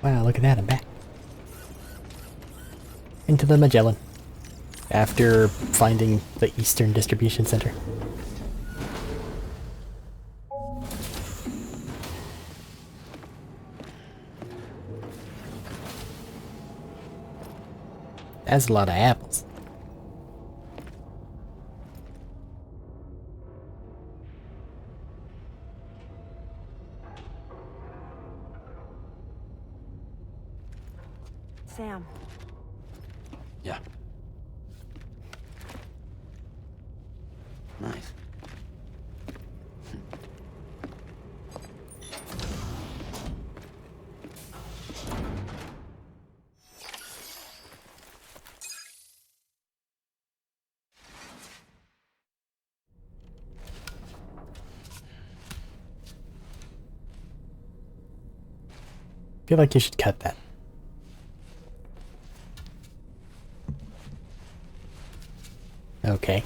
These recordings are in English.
Wow, look at that, I'm back. Into the Magellan. After finding the Eastern Distribution Center. That's a lot of apples. Sam. Yeah. Nice. I feel like you should cut that. Okay.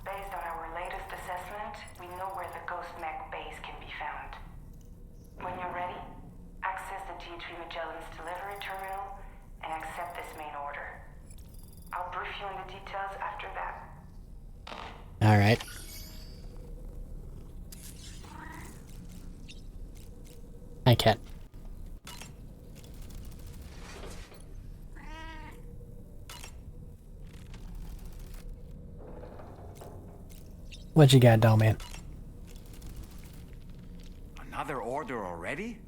Based on our latest assessment, we know where the Ghost Mech base can be found. When you're ready, access the G3 Magellan's delivery terminal and accept this main order. I'll brief you on the details after that. Alright. Hi, cat. What you got, doll man? Another order already?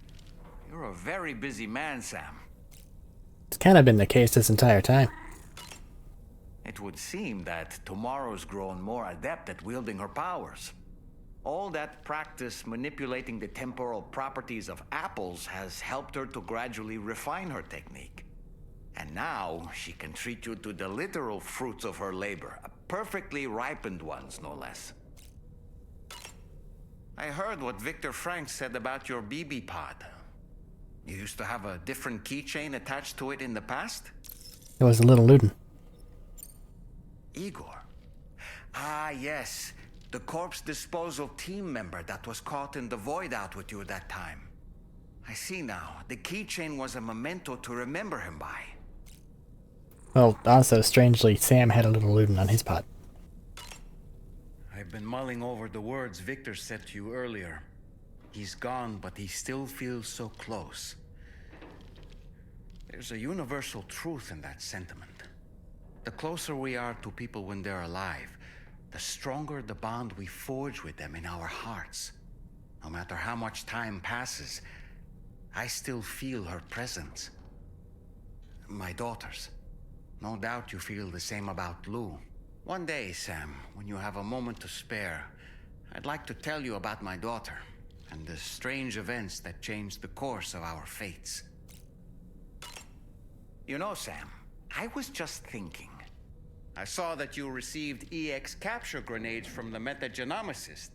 You're a very busy man, Sam. It's kind of been the case this entire time. It would seem that Tomorrow's grown more adept at wielding her powers. All that practice manipulating the temporal properties of apples has helped her to gradually refine her technique. And now she can treat you to the literal fruits of her labor, perfectly ripened ones, no less. I heard what Victor Frank said about your BB pod. You used to have a different keychain attached to it in the past? It was a little Luden. Igor. Ah, yes. The corpse disposal team member that was caught in the void out with you that time. I see now. The keychain was a memento to remember him by. Well, also, strangely, Sam had a little Luden on his pod. I've been mulling over the words Victor said to you earlier. He's gone, but he still feels so close. There's a universal truth in that sentiment. The closer we are to people when they're alive, the stronger the bond we forge with them in our hearts. No matter how much time passes, I still feel her presence. My daughters. No doubt you feel the same about Lou. One day, Sam, when you have a moment to spare, I'd like to tell you about my daughter and the strange events that changed the course of our fates. You know, Sam, I was just thinking. I saw that you received EX capture grenades from the metagenomicist.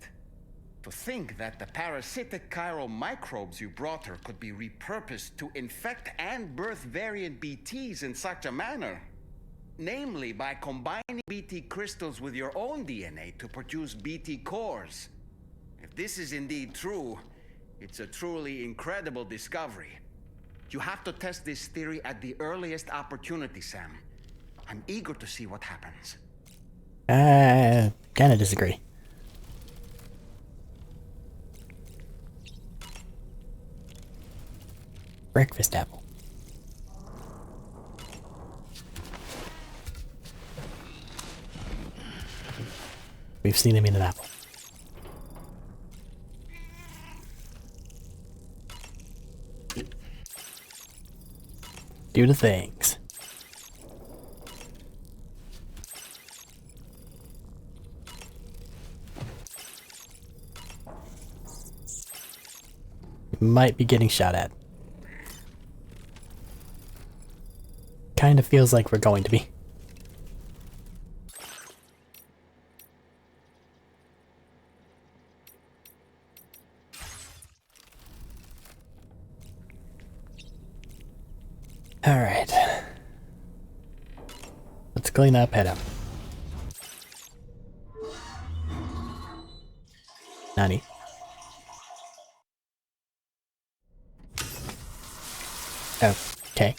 To think that the parasitic chiral microbes you brought her could be repurposed to infect and birth variant BTs in such a manner. Namely, by combining BT crystals with your own DNA to produce BT cores. If this is indeed true, it's a truly incredible discovery. You have to test this theory at the earliest opportunity, Sam. I'm eager to see what happens. Kinda disagree. Breakfast apple. We've seen him in an apple. Do the things. Might be getting shot at. Kind of feels like we're going to be. Alright. Let's clean up, head up. Nani? Okay.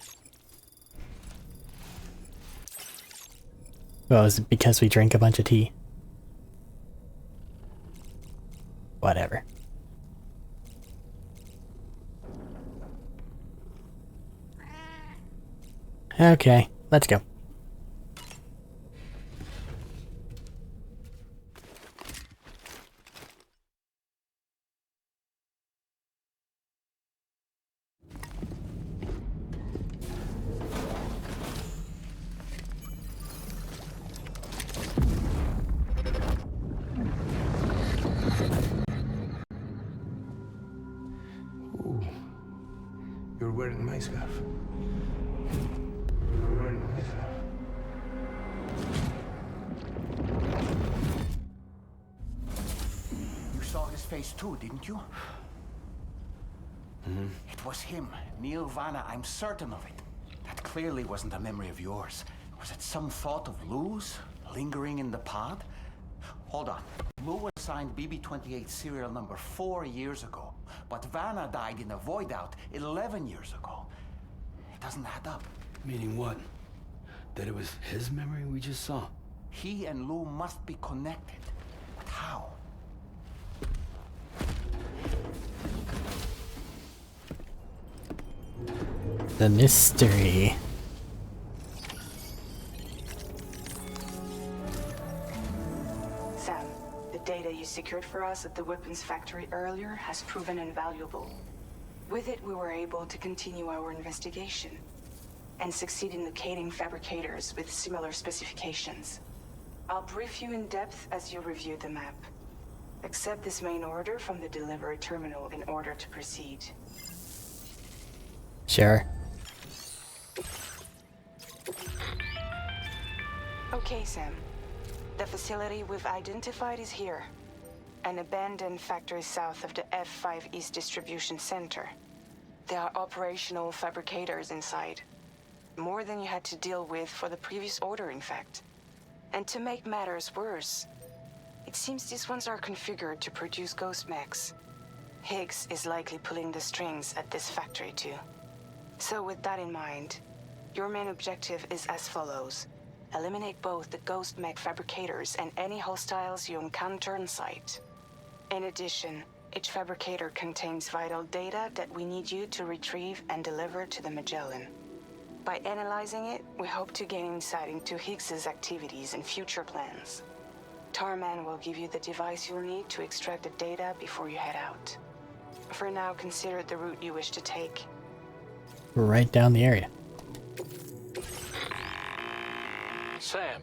Well, is it because we drank a bunch of tea? Whatever. Okay, let's go. You're wearing my scarf. You're wearing my scarf. You saw his face too, didn't you? It was him, Neil Vanna, I'm certain of it. That clearly wasn't a memory of yours. Was it some thought of Lou's, lingering in the pod? Hold on. Lou was assigned BB-28 serial number 4 years ago, but Vanna died in a void-out 11 years ago. It doesn't add up. Meaning what? That it was his memory we just saw? He and Lou must be connected. But how? The mystery. Sam, the data you secured for us at the weapons factory earlier has proven invaluable. With it, we were able to continue our investigation and succeed in locating fabricators with similar specifications. I'll brief you in depth as you review the map. Accept this main order from the delivery terminal in order to proceed. Sure. Okay, Sam. The facility we've identified is here. An abandoned factory south of the F5 East Distribution Center. There are operational fabricators inside. More than you had to deal with for the previous order, in fact. And to make matters worse, it seems these ones are configured to produce ghost mechs. Higgs is likely pulling the strings at this factory too. So with that in mind, your main objective is as follows. Eliminate both the ghost mech fabricators and any hostiles you encounter on site. In addition, each fabricator contains vital data that we need you to retrieve and deliver to the Magellan. By analyzing it, we hope to gain insight into Higgs's activities and future plans. Tarman will give you the device you'll need to extract the data before you head out. For now, consider the route you wish to take. We're right down the area. Sam,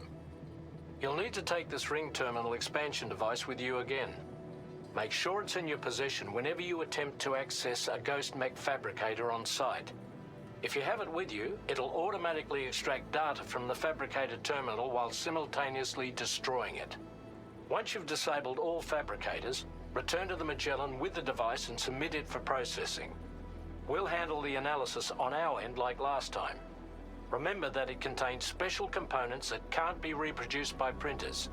you'll need to take this ring terminal expansion device with you again. Make sure it's in your possession whenever you attempt to access a ghost mech fabricator on site. If you have it with you, it'll automatically extract data from the fabricated terminal while simultaneously destroying it. Once you've disabled all fabricators, return to the Magellan with the device and submit it for processing. We'll handle the analysis on our end like last time. Remember that it contains special components that can't be reproduced by printers.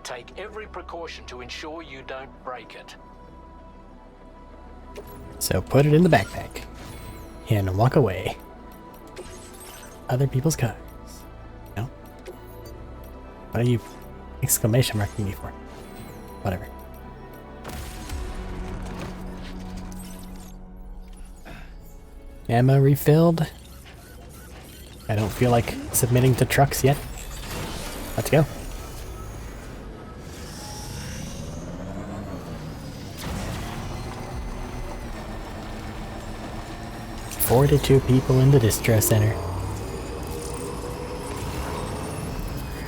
Take every precaution to ensure you don't break it. So put it in the backpack. And walk away. Other people's cars. No? What are you exclamation marking me for? Whatever. Ammo refilled. I don't feel like submitting to trucks yet. Let's go. Four to 2 people in the distress center.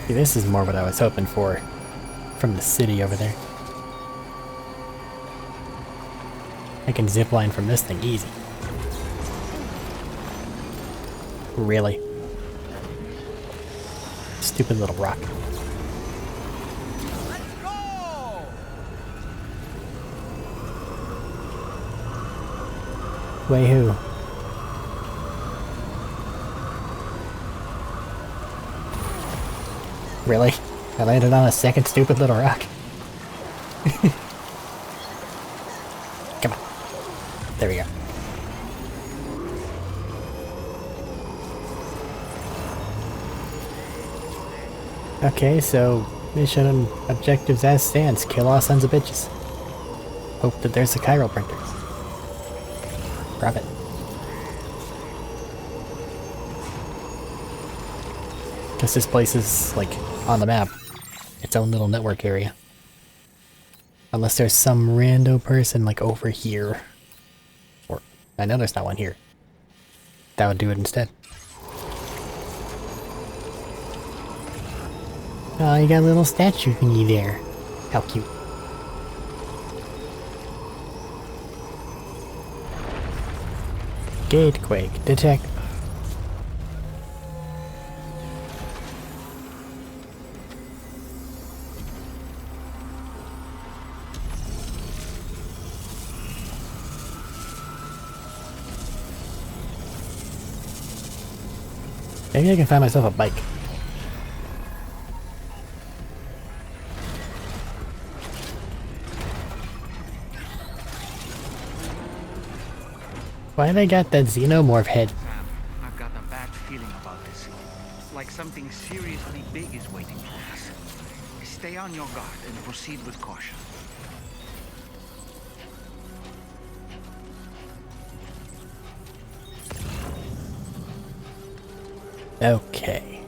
See, this is more what I was hoping for from the city over there. I can zipline from this thing easy. Really? Stupid little rock. Let's go! Way who? Really? I landed on a second stupid little rock. Come on. There we go. Okay, so mission objectives as stands. Kill all sons of bitches. Hope that there's the chiral printers. Profit. Guess this place is, like, on the map. Its own little network area. Unless there's some rando person, like, over here. Or, I know there's not one here. That would do it instead. Oh, you got a little statue thingy there. How cute. Gatequake detect. Maybe I can find myself a bike. Why they got that xenomorph head? Sam, I've got a bad feeling about this. Like something seriously big is waiting for us. Stay on your guard and proceed with caution. Okay.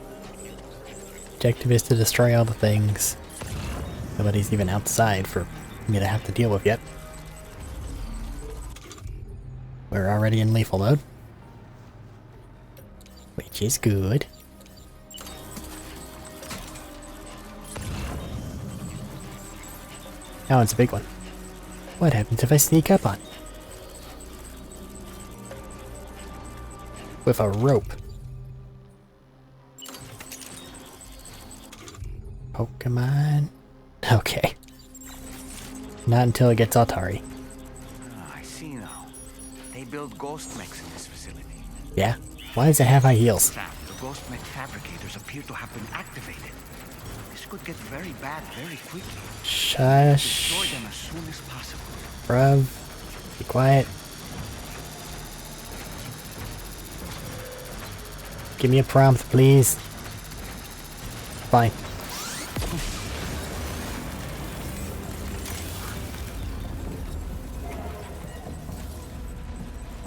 Objective is to destroy all the things. Nobody's even outside for me to have to deal with yet. We're already in lethal mode. Which is good. That one's a big one. What happens if I sneak up on? With a rope. Pokemon. Okay. Not until it gets Atari. I see now. They build ghost mechs in this facility. Yeah? Why does it have high heels? Sam, the ghost mech fabricators appear to have been activated. This could get very bad very quickly. Shush. Destroy them as soon as possible. Bruv. Be quiet. Give me a prompt, please. Fine.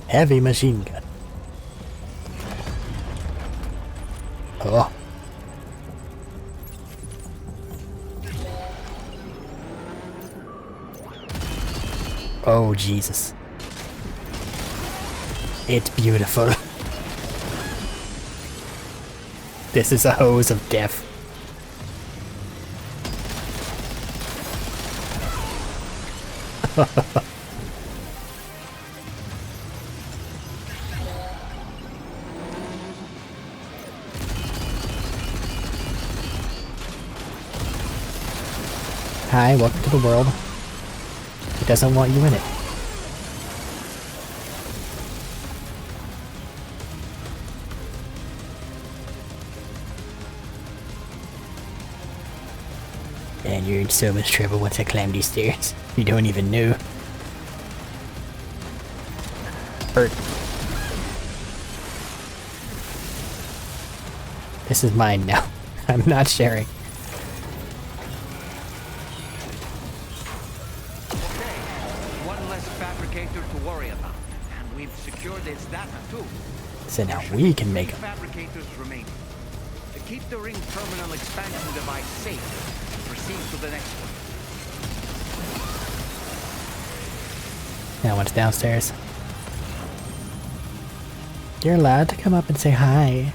Heavy machine gun. Oh. Oh, Jesus. It's beautiful. This is a hose of death. Hi, welcome to the world. It doesn't want you in it. And you're in so much trouble once I climb these stairs. You don't even know. Bert. This is mine now. I'm not sharing. One less fabricator to worry about. And we've secured its data too. So now we can make them. Fabricators remain. To keep the ring terminal expansion device safe, proceed to the next one. That one's downstairs. You're allowed to come up and say hi.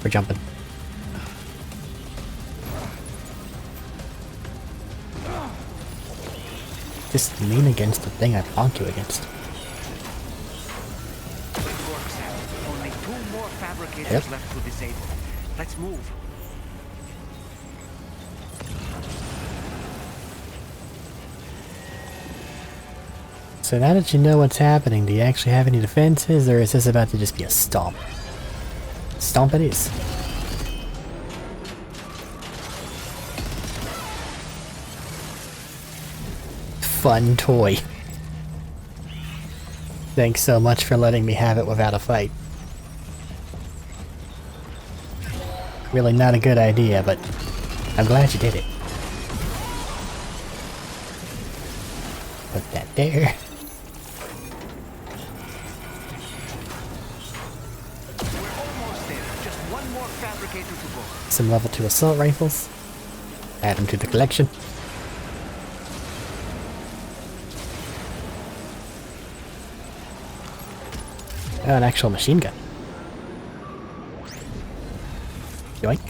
We're jumping. Just lean against the thing I bonked you against. Good work, Sam. Only 2 more fabricators Yep. left to disable. Let's move. So now that you know what's happening, do you actually have any defenses, or is this about to just be a stomp? Stomp it is. Fun toy. Thanks so much for letting me have it without a fight. Really not a good idea, but I'm glad you did it. Put that there. Some level 2 assault rifles. Add them to the collection. Oh, an actual machine gun. Yoink.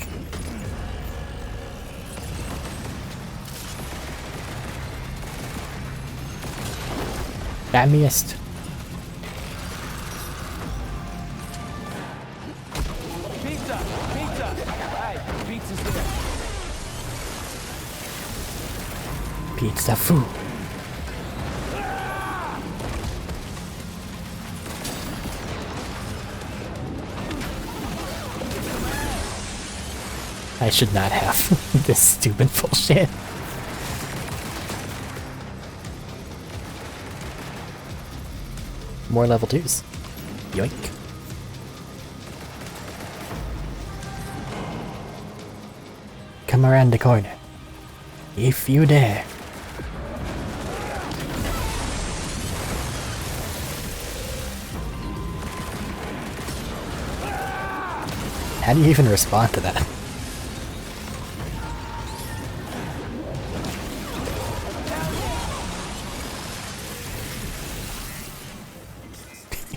That missed. Pizza! Pizza! Hey, pizza's there. Pizza food. I should not have this stupid bullshit. More level 2s. Yoink. Come around the corner. If you dare. How do you even respond to that?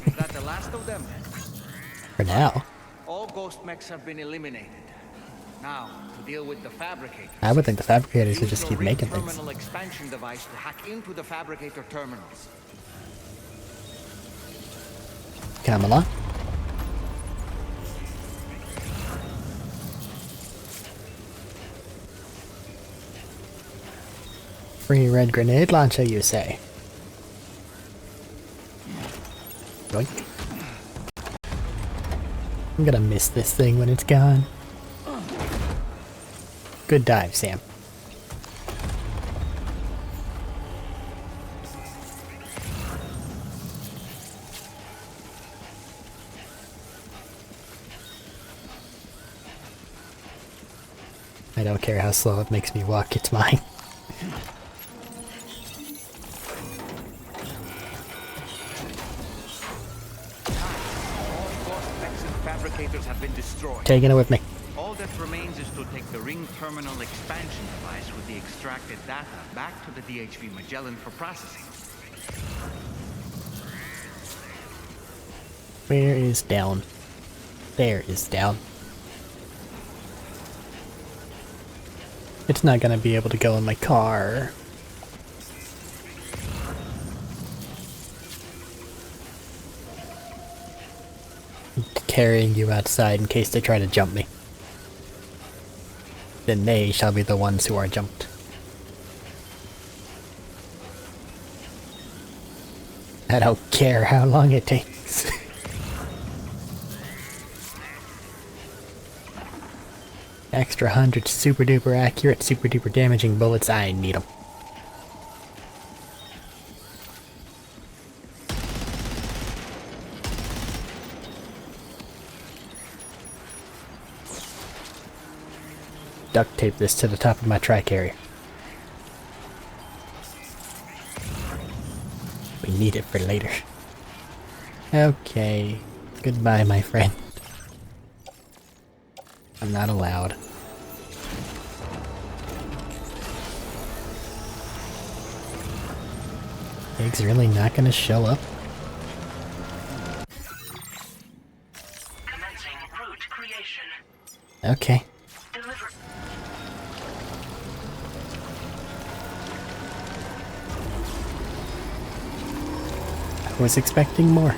Is that the last of them? For now. All ghost mechs have been eliminated. Now, to deal with the fabricator. I would think the fabricators would just Use keep the making ring things. terminal expansion device to hack into the fabricator terminals. Come along. Free red grenade launcher, you say? Yoink. I'm gonna miss this thing when it's gone. Good dive, Sam. I don't care how slow it makes me walk, it's mine. Fabricators have been destroyed. Taking it with me. All that remains is to take the ring terminal expansion device with the extracted data back to the DHV Magellan for processing. Where is down? There is down. It's not gonna be able to go in my car. Carrying you outside in case they try to jump me. Then they shall be the ones who are jumped. I don't care how long it takes. Extra 100 super duper accurate, super duper damaging bullets, I need them. Duct tape this to the top of my tri-carrier. We need it for later. Okay. Goodbye, my friend. I'm not allowed. Eggs really not gonna show up? Commencing route creation. Okay. Deliver. I was expecting more.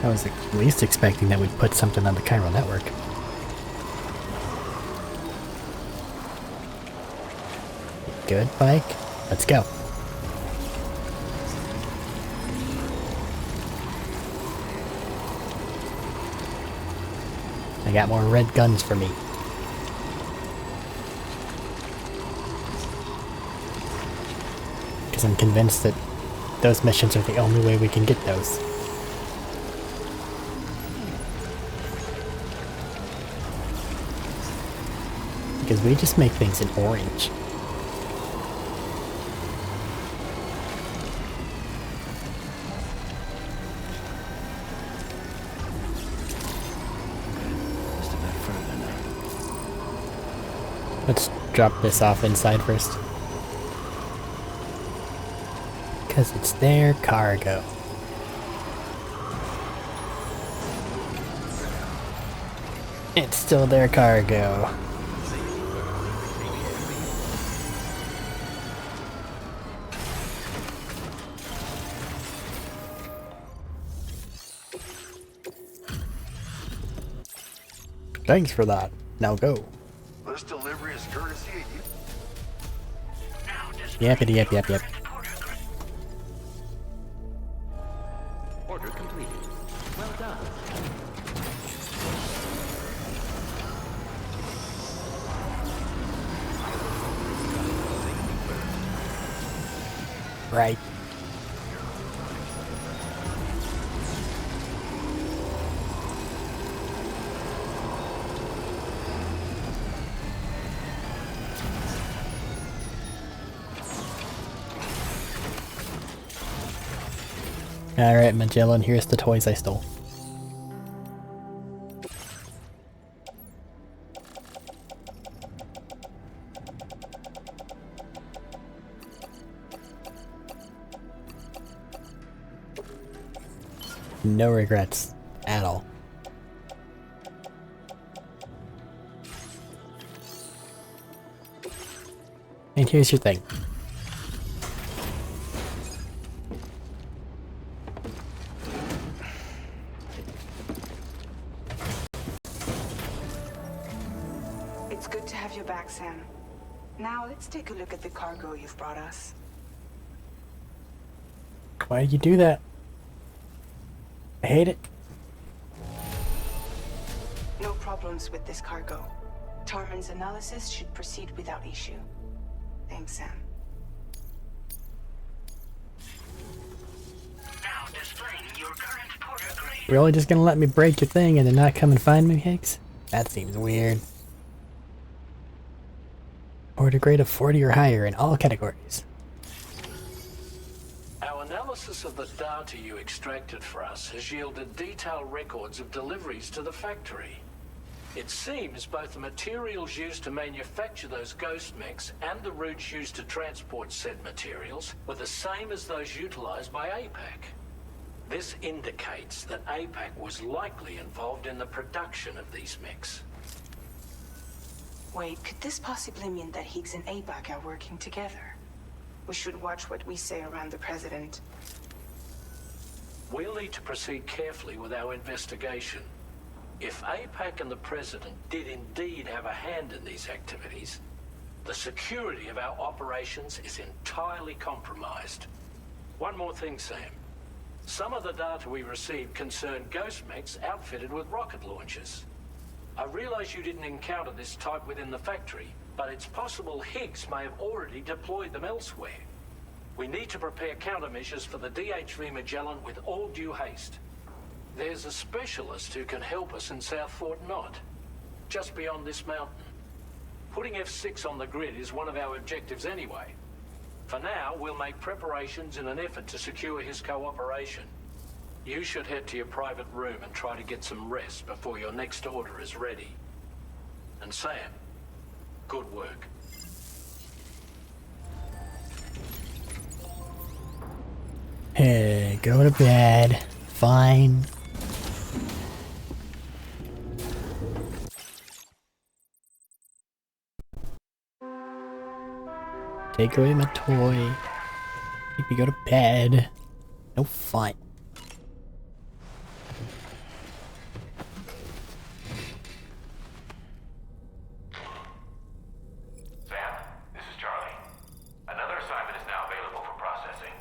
I was at least expecting that we'd put something on the chiral network. Good, bike? Let's go. I got more red guns for me. Because I'm convinced that those missions are the only way we can get those. Because we just make things in orange. Just a bit further now. Let's drop this off inside first. Because it's their cargo. It's still their cargo. Thanks for that. Now go. This delivery is courtesy of you. Yep. Order completed. Well done. Right. Alright, Magellan, here's the toys I stole. No regrets at all. And here's your thing. It's good to have you back, Sam. Now let's take a look at the cargo you've brought us. Why did you do that? I hate it. No problems with this cargo. Tarman's analysis should proceed without issue. Thanks, Sam. Now displaying your current porter grade. Really just gonna let me break your thing and then not come and find me, Higgs? That seems weird. Order grade of 40 or higher in all categories. Our analysis of the data you extracted for us has yielded detailed records of deliveries to the factory. It seems both the materials used to manufacture those ghost mechs and the routes used to transport said materials were the same as those utilized by APAC. This indicates that APAC was likely involved in the production of these mechs. Wait, could this possibly mean that Higgs and APAC are working together? We should watch what we say around the President. We'll need to proceed carefully with our investigation. If APAC and the President did indeed have a hand in these activities, the security of our operations is entirely compromised. One more thing, Sam. Some of the data we received concerned ghost mechs outfitted with rocket launchers. I realize you didn't encounter this type within the factory, but it's possible Higgs may have already deployed them elsewhere. We need to prepare countermeasures for the DHV Magellan with all due haste. There's a specialist who can help us in South Fort Knott, just beyond this mountain. Putting F6 on the grid is one of our objectives anyway. For now, we'll make preparations in an effort to secure his cooperation. You should head to your private room and try to get some rest before your next order is ready. And Sam, good work. Hey, go to bed. Fine. Take away my toy. Make me go to bed. No fun. Sam, this is Charlie. Another assignment is now available for processing.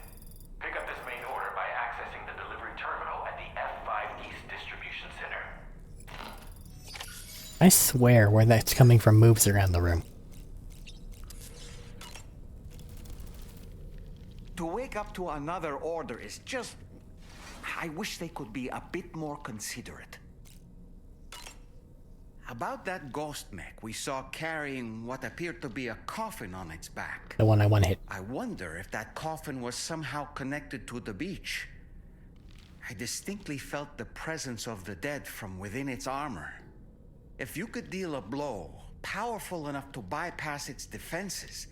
Pick up this main order by accessing the delivery terminal at the F5 East Distribution Center. I swear where that's coming from moves around the room. To wake up to another order is just... I wish they could be a bit more considerate. About that ghost mech we saw carrying what appeared to be a coffin on its back. The one I want to hit. I wonder if that coffin was somehow connected to the beach. I distinctly felt the presence of the dead from within its armor. If you could deal a blow powerful enough to bypass its defenses,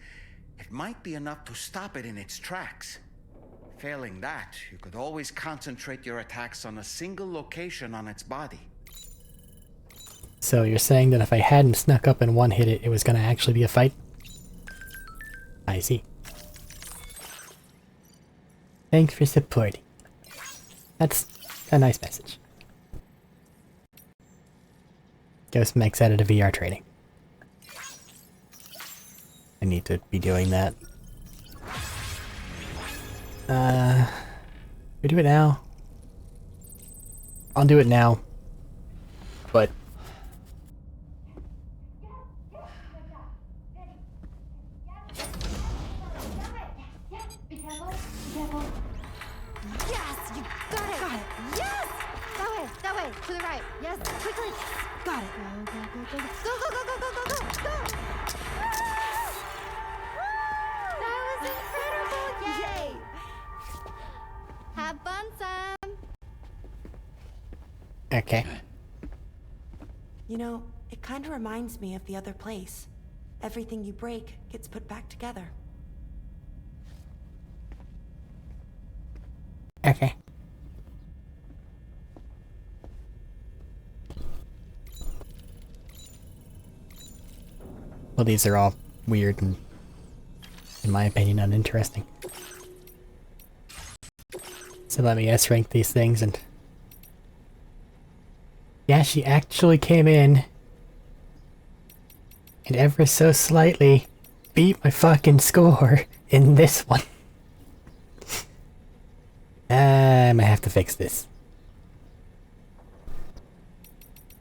it might be enough to stop it in its tracks. Failing that, you could always concentrate your attacks on a single location on its body. So you're saying that if I hadn't snuck up and one-hit it, it was gonna actually be a fight? I see. Thanks for supporting. That's a nice message. Ghost Mech's added a VR training. I need to be doing that. We do it now. I'll do it now. But Yes, you got it. Got it. Yes. That way. To the right. Yes, quickly. Got it. Go. Go. That was incredible. Yay. Have fun, Sam. okay. You know, it kind of reminds me of the other place. Everything you break gets put back together. Okay. Well, these are all weird and, in my opinion, uninteresting. So let me S-rank these things and... Yeah, she actually came in and ever so slightly beat my fucking score in this one. I might have to fix this.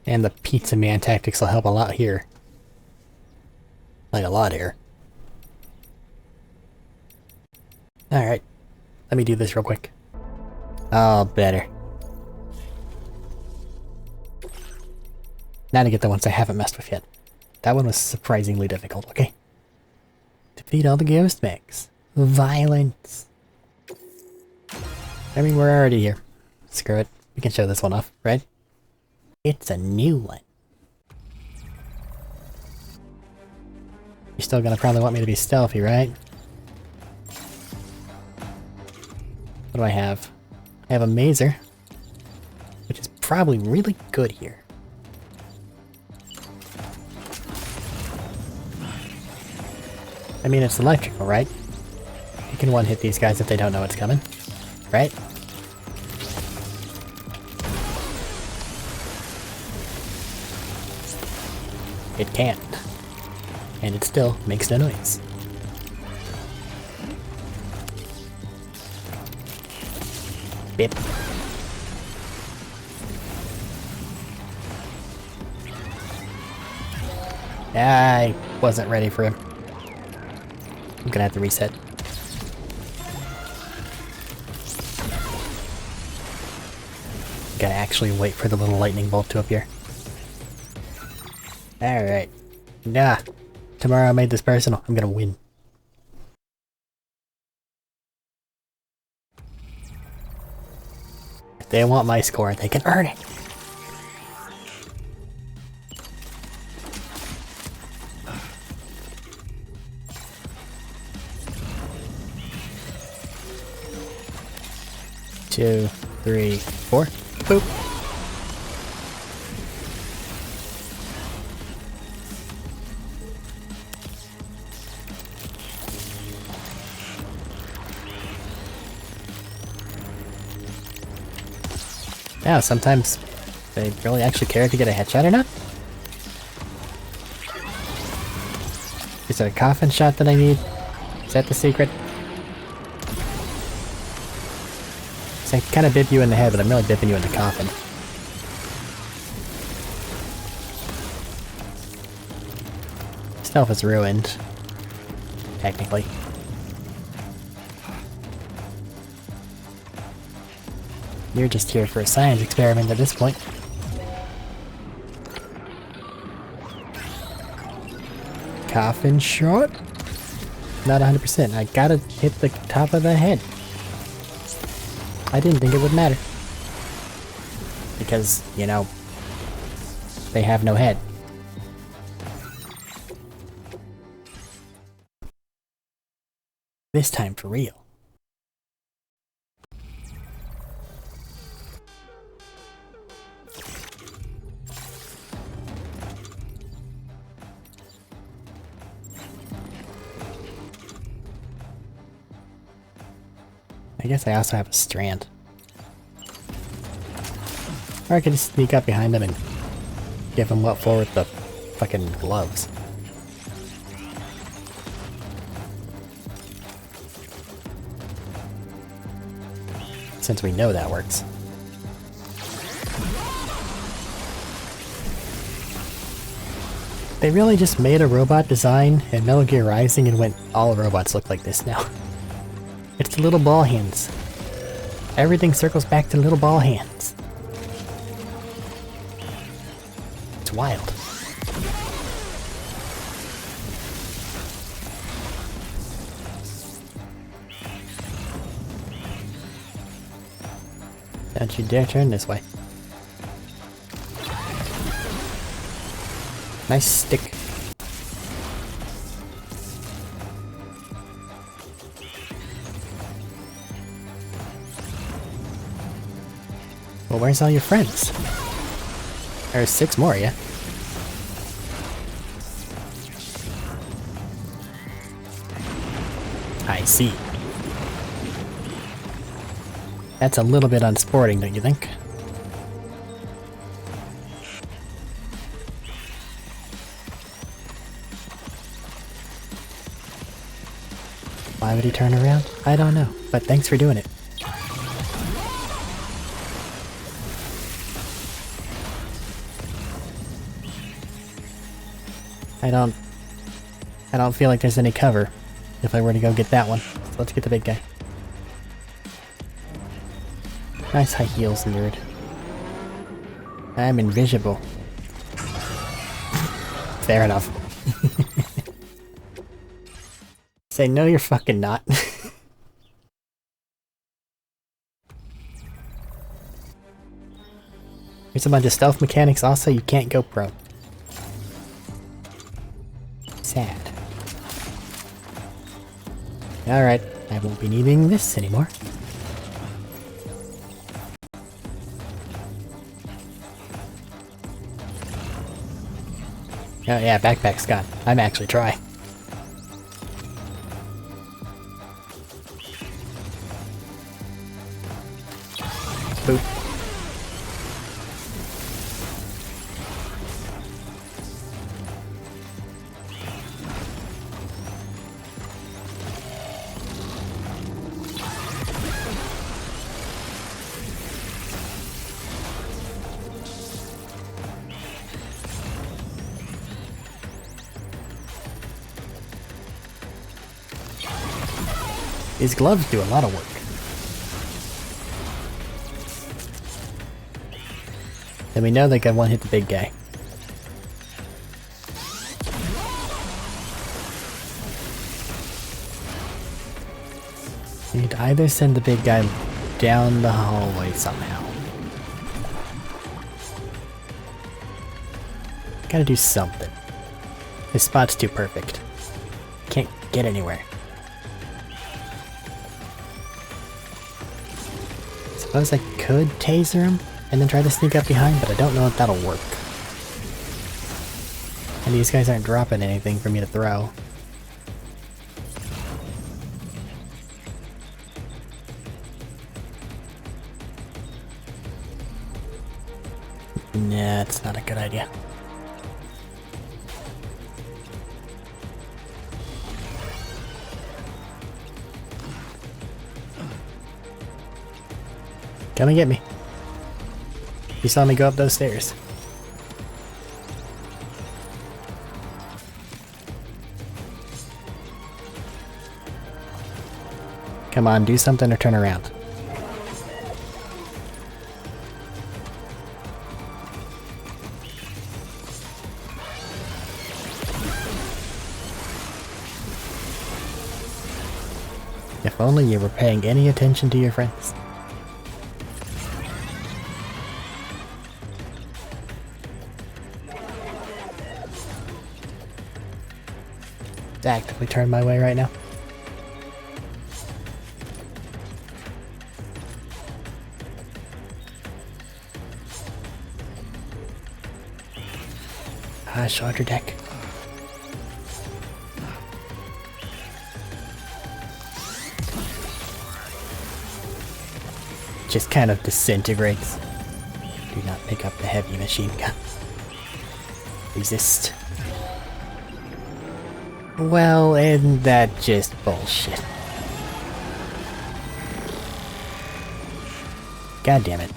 And the pizza man tactics will help a lot here. Like a lot here. Alright. Let me do this real quick. Oh, better. Now to get the ones I haven't messed with yet. That one was surprisingly difficult, okay? Defeat all the ghost mechs. Violence. I mean, we're already here. Screw it. We can show this one off, right? It's a new one. You're still gonna probably want me to be stealthy, right? What do I have? I have a mazer, which is probably really good here. I mean, it's electrical, right? You can one-hit these guys if they don't know it's coming, right? It can't. And it still makes no noise. Bip. I wasn't ready for him. I'm gonna have to reset. Gotta actually wait for the little lightning bolt to appear. Alright. Nah. Tomorrow I made this personal. I'm gonna win. If they want my score, they can earn it. Two, three, four. Boop. Yeah, sometimes they really actually care if you get a headshot or not. Is it a coffin shot that I need? Is that the secret? So I kind of bip you in the head, but I'm really bipping you in the coffin. Stuff is ruined. Technically. You're just here for a science experiment at this point. Coffin shot? Not 100%. I gotta hit the top of the head. I didn't think it would matter. Because, you know, they have no head. This time for real. I guess I also have a strand. Or I could just sneak up behind them and give them what for with the fucking gloves. Since we know that works. They really just made a robot design in Metal Gear Rising and went, all robots look like this now. It's the little ball hands. Everything circles back to little ball hands. It's wild. Don't you dare turn this way. Nice stick. Well, where's all your friends? There's 6 more, yeah? I see. That's a little bit unsporting, don't you think? Why would he turn around? I don't know, but thanks for doing it. I don't feel like there's any cover if I were to go get that one. So let's get the big guy. Nice high heels, nerd. I'm invisible. Fair enough. Say no, you're fucking not. There's a bunch of stealth mechanics also, you can't go pro. Sad. Alright, I won't be needing this anymore. Oh yeah, backpack's gone. I'm actually try. Boop. These gloves do a lot of work. And we know they can one-hit the big guy. We need to either send the big guy down the hallway somehow. Gotta do something. This spot's too perfect. Can't get anywhere. Suppose I could taser him and then try to sneak up behind, but I don't know if that'll work. And these guys aren't dropping anything for me to throw. Nah, it's not a good idea. Come and get me. You saw me go up those stairs. Come on, do something or turn around. If only you were paying any attention to your friends. It's actively turned my way right now. Shoulder deck. Just kind of disintegrates. Do not pick up the heavy machine gun. Resist. Well, and that just bullshit. God damn it.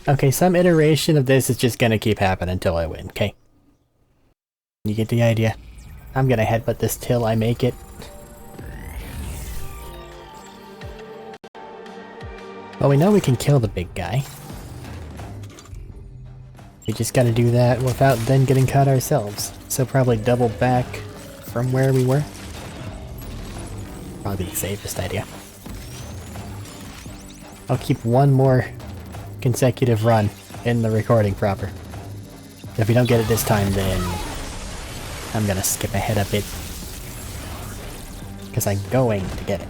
Okay, some iteration of this is just gonna keep happening until I win, okay? You get the idea? I'm gonna headbutt this till I make it. Well, we know we can kill the big guy. We just gotta do that without then getting caught ourselves. So probably double back from where we were. Probably the safest idea. I'll keep one more consecutive run in the recording proper. If we don't get it this time, then I'm gonna skip ahead a bit. Because I'm going to get it.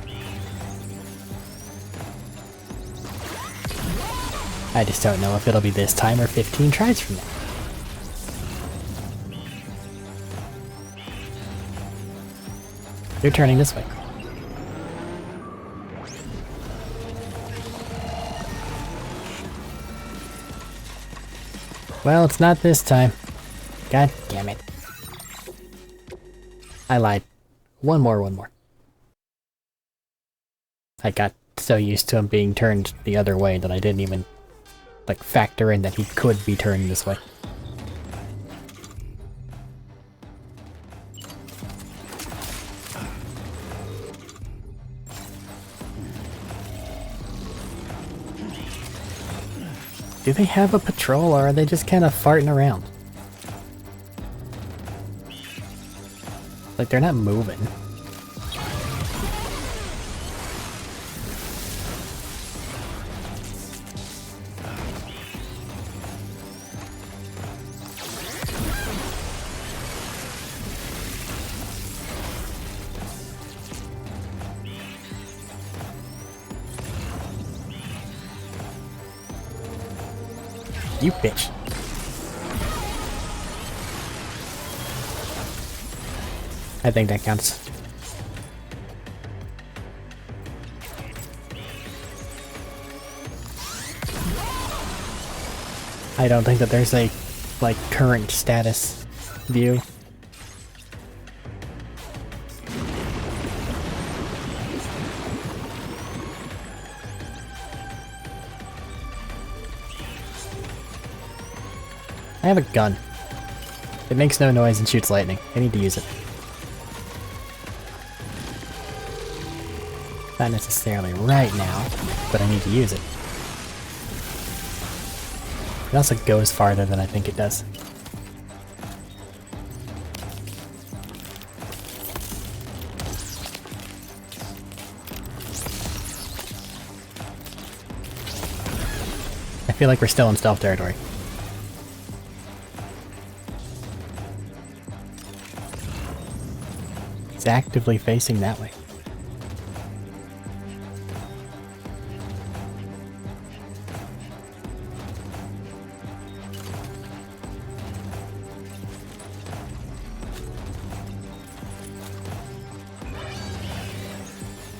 I just don't know if it'll be this time or 15 tries from now. You're turning this way. Well, it's not this time. God damn it. I lied. One more. I got so used to him being turned the other way that I didn't even, like, factor in that he could be turned this way. Do they have a patrol, or are they just kind of farting around? Like, they're not moving. You bitch. I think that counts. I don't think that there's a, like, current status view. I have a gun. It makes no noise and shoots lightning. I need to use it. Not necessarily right now, but I need to use it. It also goes farther than I think it does. I feel like we're still in stealth territory. It's actively facing that way.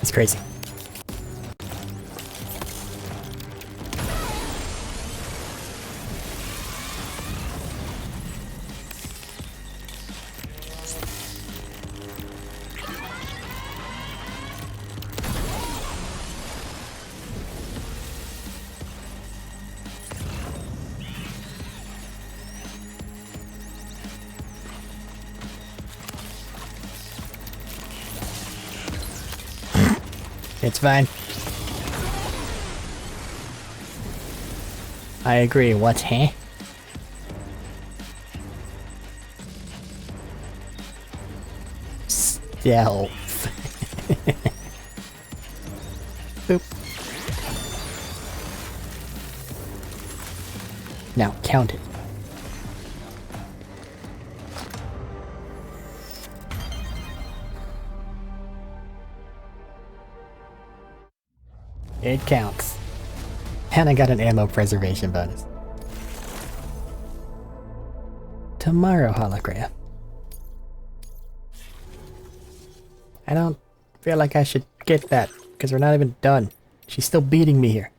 It's crazy. It's fine. I agree. What, huh? Stealth. Boop. Now count it. It counts. And I got an ammo preservation bonus. Tomorrow hologram. I don't feel like I should get that, because we're not even done. She's still beating me here.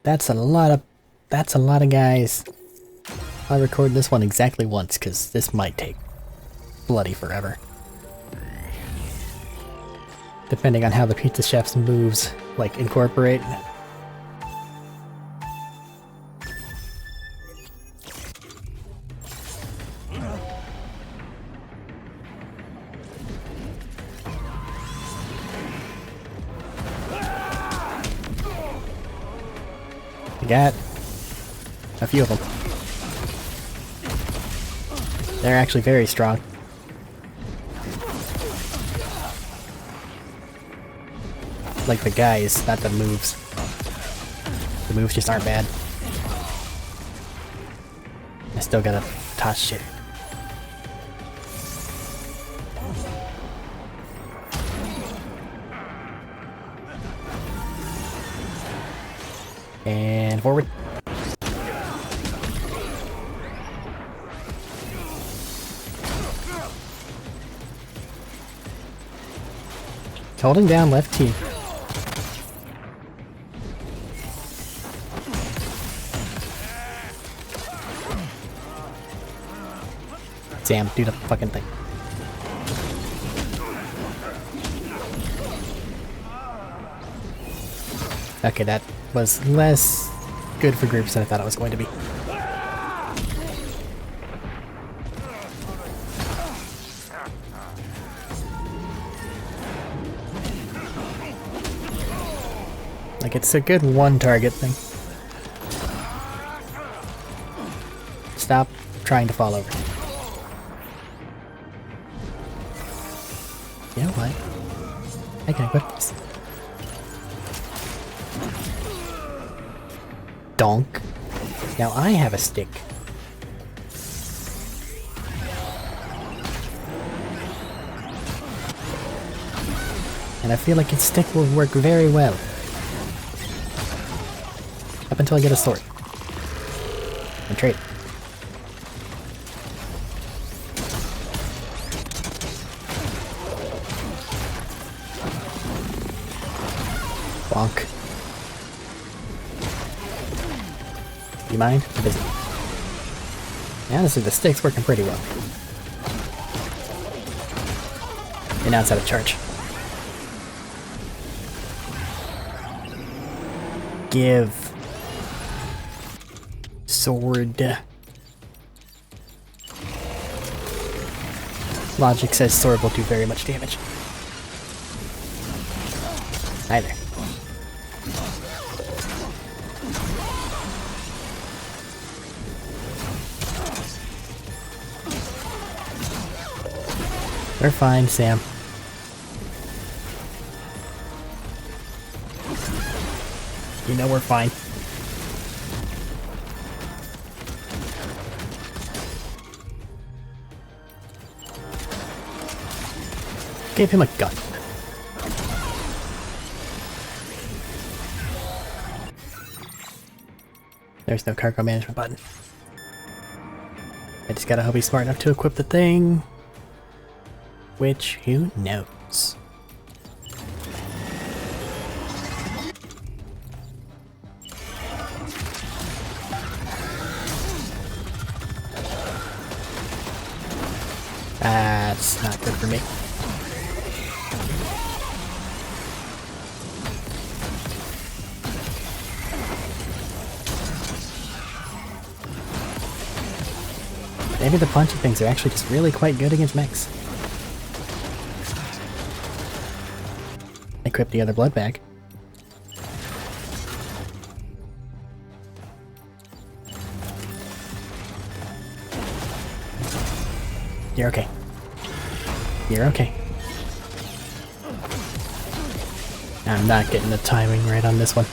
That's a lot of guys. I'll record this one exactly once, because this might take bloody forever. Depending on how the pizza chef's moves, like, incorporate. I got a few of them. They're actually very strong. Like the guys, not the moves. The moves just aren't bad. I still gotta toss shit. And forward. Holding down left T. Damn, do the fucking thing. Okay, that was less good for groups than I thought it was going to be. Like, it's a good one target thing. Stop trying to fall over. You know what? I can equip this. Donk. Now I have a stick. And I feel like its stick will work very well. Up until I get a sword. And trade. Bonk. You mind? I'm busy. Honestly, the stick's working pretty well. And now it's out of charge. Give. Sword. Logic says sword will do very much damage. Hi there. We're fine, Sam. You know we're fine. Gave him a gun. There's no cargo management button. I just gotta hope he's smart enough to equip the thing. Which, who knows? That's not good for me. Maybe the punchy things are actually just really quite good against mechs. equip the other blood bag. You're okay. You're okay. I'm not getting the timing right on this one.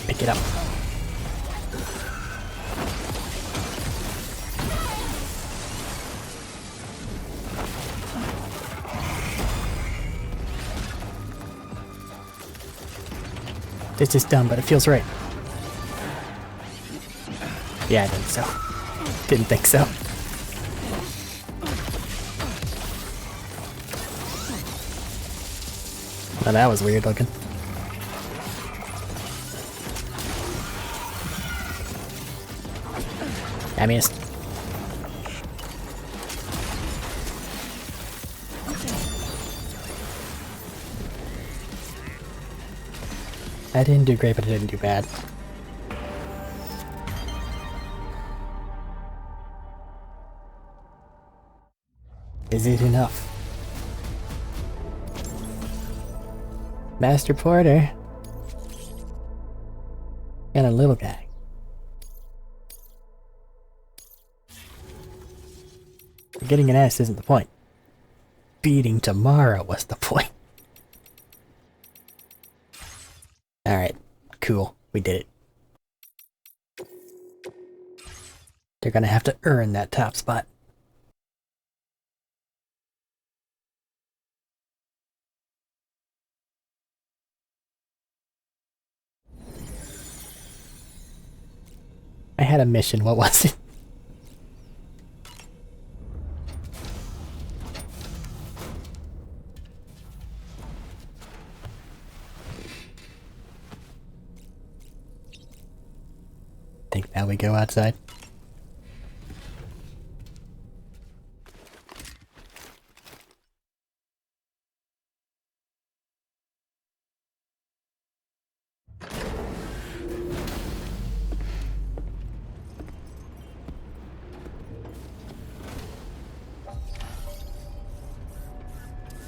Pick it up. This is dumb, but it feels right. Yeah, I think so. Didn't think so. Well, that was weird looking. I missed. I didn't do great, but I didn't do bad. Is it enough? Master Porter. And a little guy. Getting an S isn't the point. Beating tomorrow was the point. Alright, cool. We did it. They're gonna have to earn that top spot. I had a mission, what was it? Think now we go outside.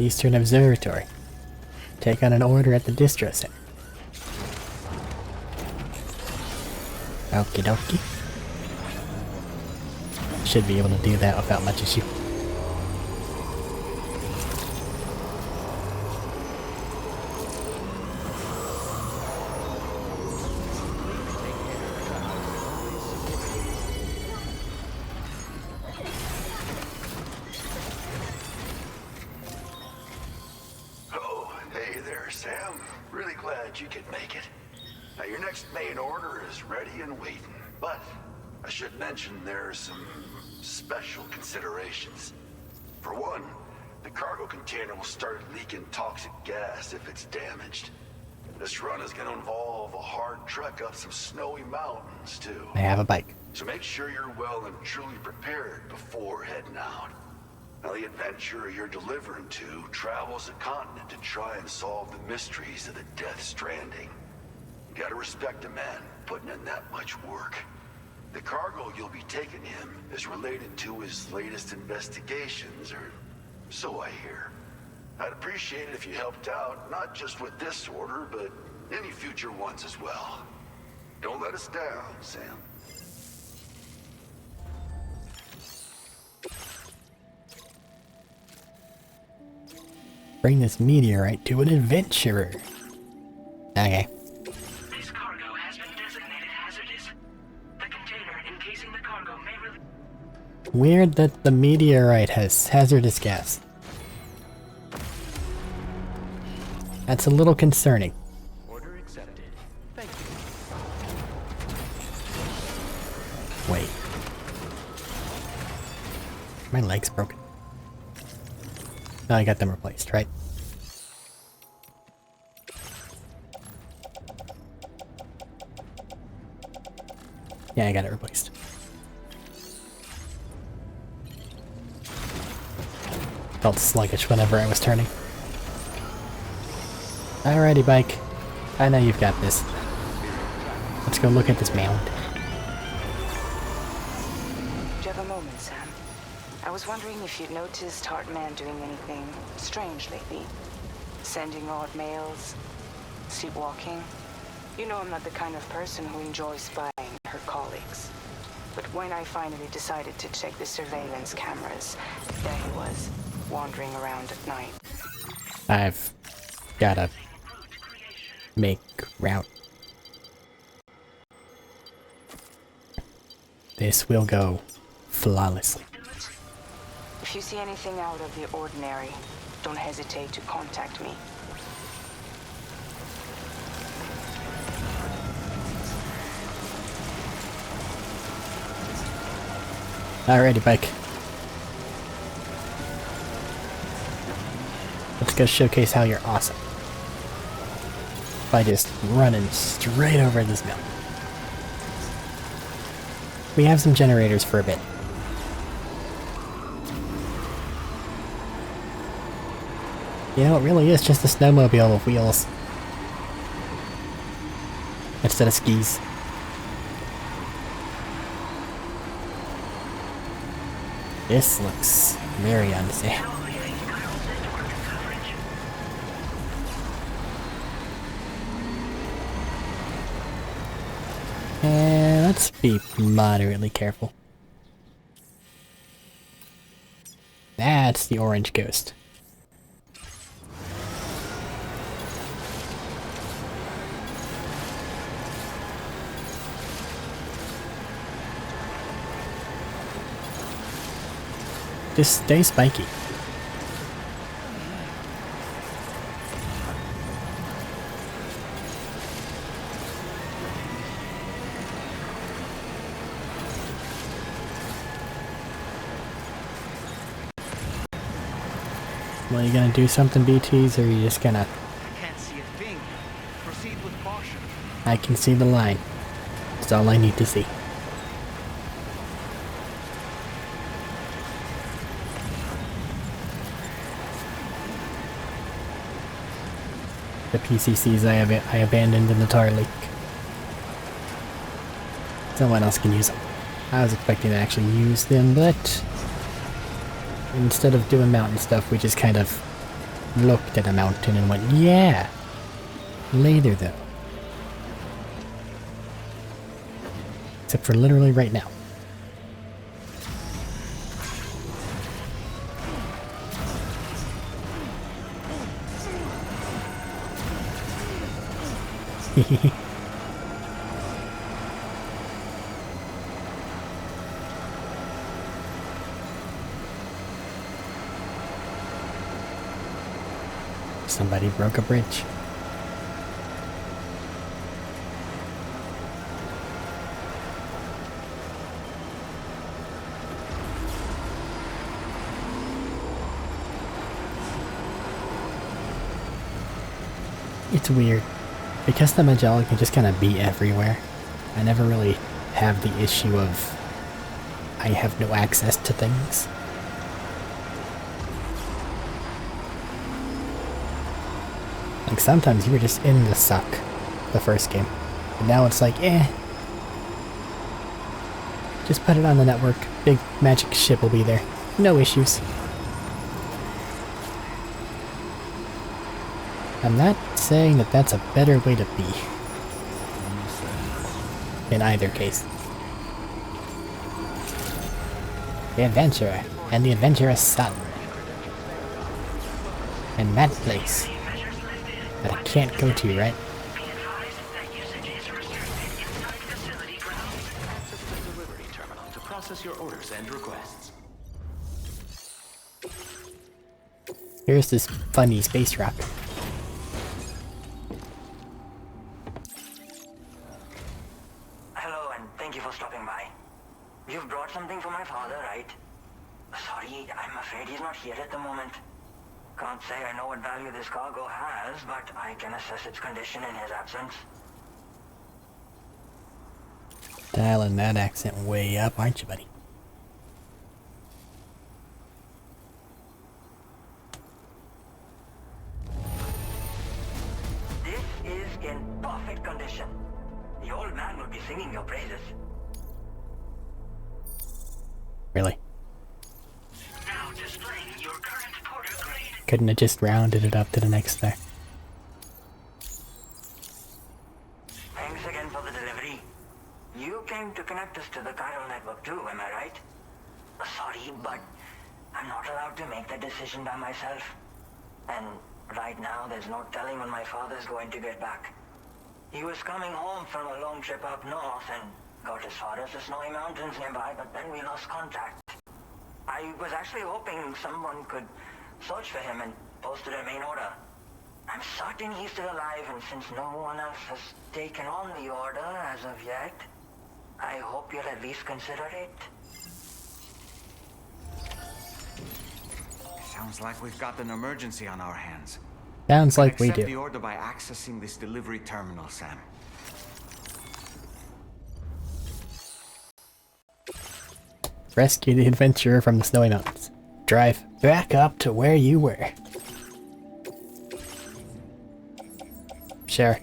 Eastern Observatory. Take on an order at the distro center. Okie dokie. Should be able to do that without much issue. Oh, hey there, Sam. Really glad you could make it. Now, your next main order is ready and waiting, but I should mention there are some special considerations. For one, the cargo container will start leaking toxic gas if it's damaged. This run is going to involve a hard trek up some snowy mountains, too. I have a bike. So make sure you're well and truly prepared before heading out. Now, the adventurer you're delivering to travels the continent to try and solve the mysteries of the Death Stranding. You gotta respect a man putting in that much work. The cargo you'll be taking him is related to his latest investigations, or so I hear. I'd appreciate it if you helped out, not just with this order, but any future ones as well. Don't let us down, Sam. Bring this meteorite to an adventurer. Okay. This cargo has been designated hazardous. The container encasing the cargo may release. Weird that the meteorite has hazardous gas. That's a little concerning. Order accepted. Thank you. Wait. My leg's broken. No, I got them replaced, right? Yeah, I got it replaced. Felt sluggish whenever I was turning. Alrighty, bike. I know you've got this. Let's go look at this mound. Do you have a moment, Sam? I was was wondering if you'd noticed Heartman doing anything strange lately. Sending odd mails, sleepwalking. You know I'm not the kind of person who enjoys spying her colleagues. But when I finally decided to check the surveillance cameras, there he was, wandering around at night. I've gotta make route. This will go flawlessly. If you see anything out of the ordinary, don't hesitate to contact me. Alrighty, bike. Let's go showcase how you're awesome. By just running straight over this mountain. We have some generators for a bit. You know, it really is just a snowmobile with wheels. Instead of skis. This looks very unsafe. And let's be moderately careful. That's the orange ghost. Just stay spiky. Well, you gonna do something, BTs, or are you just gonna... I can't see a thing. Proceed with caution. I can see the line. That's all I need to see. The PCCs I abandoned in the tar leak. Someone else can use them. I was expecting to actually use them, but instead of doing mountain stuff, we just kind of looked at a mountain and went, yeah! Later, though. Except for literally right now. Somebody broke a bridge. It's weird. Because the Magellan can just kind of be everywhere, I never really have the issue of I have no access to things. Like sometimes you were just in the suck, the first game. And now it's like, eh. Just put it on the network, big magic ship will be there. No issues. I'm not saying that that's a better way to be. In either case. The adventurer and the adventurous son. In that place. That I can't go to, right? Access the delivery terminal to process your orders and requests. Here's this funny space rock. Hello, and thank you for stopping by. You've brought something for my father, right? Sorry, I'm afraid he's not here at the moment. Can't say I know what value this cargo has, but I can assess its condition in his absence. Dialing that accent way up, aren't you, buddy? This is in perfect condition. The old man will be singing your praises. Really? Couldn't have just rounded it up to the next there. Thanks again for the delivery. You came to connect us to the chiral network too, am I right? Sorry, but I'm not allowed to make that decision by myself. And right now, there's no telling when my father's going to get back. He was coming home from a long trip up north and got as far as the snowy mountains nearby, but then we lost contact. I was actually hoping someone could search for him and posted a main order. I'm certain he's still alive, and since no one else has taken on the order as of yet, I hope you'll at least consider it. Sounds like we've got an emergency on our hands. Sounds like we Accept do. the order by accessing this delivery terminal, Sam. Rescue the adventurer from the snowy mountains. Drive back up to where you were. Sure.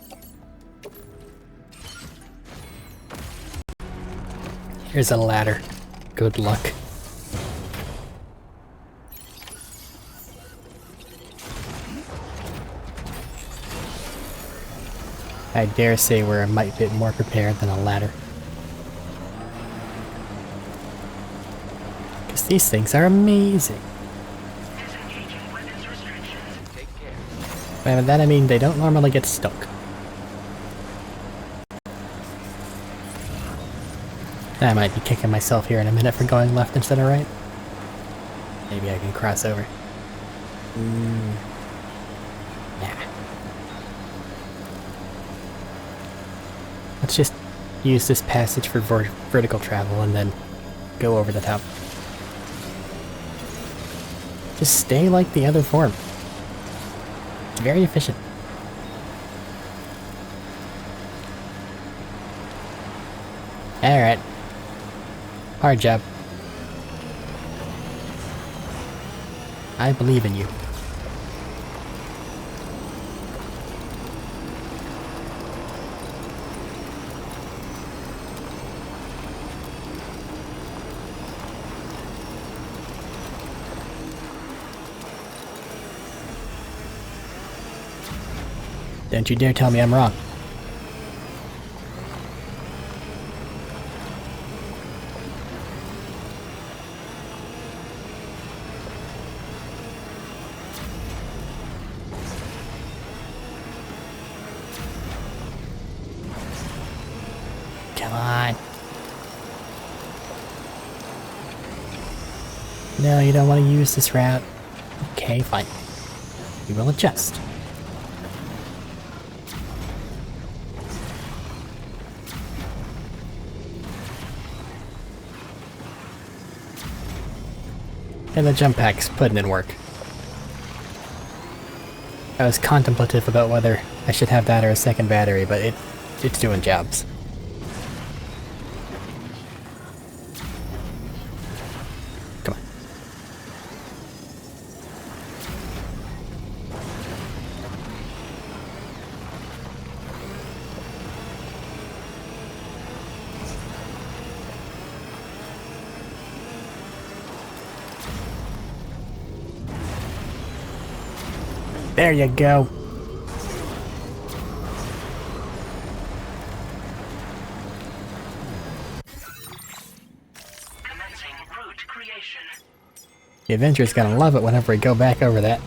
Here's a ladder. Good luck. I dare say we're a mite bit more prepared than a ladder. Because these things are amazing. By that I mean they don't normally get stuck. I might be kicking myself here in a minute for going left instead of right. Maybe I can cross over. Nah. Let's just use this passage for vertical travel and then go over the top. Just stay like the other form. It's very efficient. Alright. Hard job. I believe in you. Don't you dare tell me I'm wrong. Come on. No, you don't want to use this route. Okay, fine. We will adjust. And the jump pack's putting in work. I was contemplative about whether I should have that or a second battery, but it's doing jobs. Come on. There you go. Commencing route creation. The adventurer's gonna love it whenever we go back over that.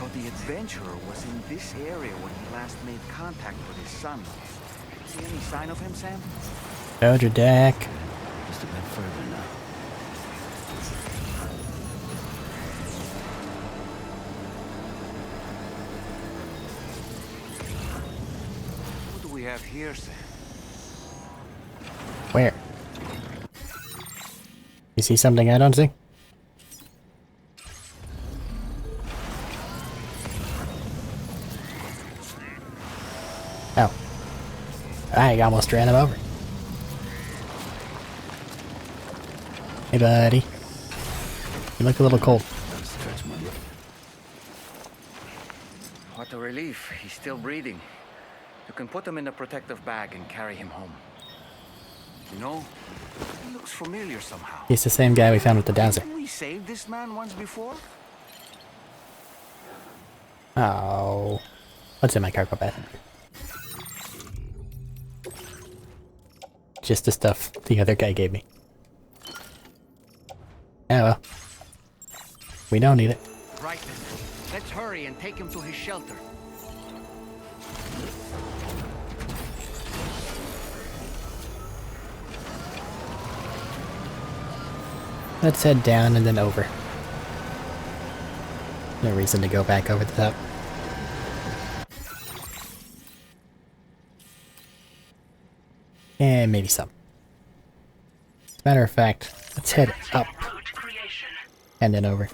So the adventurer was in this area when he last made contact with his son. See any sign of him, Sam? Roger deck. Just a bit further now. What do we have here, Sam? Where? You see something I don't see? I almost ran him over. Hey, buddy. You look a little cold. What a relief. He's still breathing. You can put him in a protective bag and carry him home. You know, he looks familiar somehow. He's the same guy we found with the dowser. Didn't we saved this man once before? Oh. What's in my cargo bag? Just the stuff the other guy gave me. Oh well. We don't need it. Right then. Let's hurry and take him to his shelter. Let's head down and then over. No reason to go back over the top. And maybe some. As a matter of fact, let's head up and then over.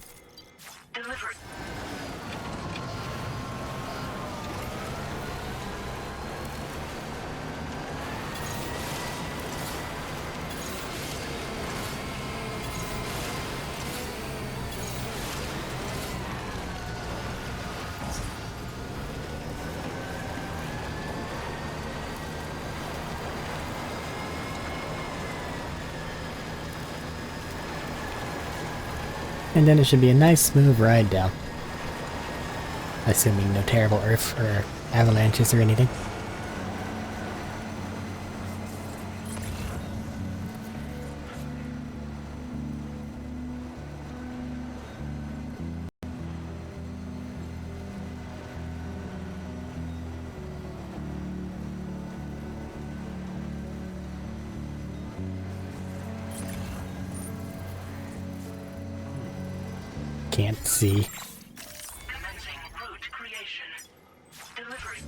And then it should be a nice smooth ride down. Assuming no terrible earth or avalanches or anything. Can't see. Commencing route creation. Delivery.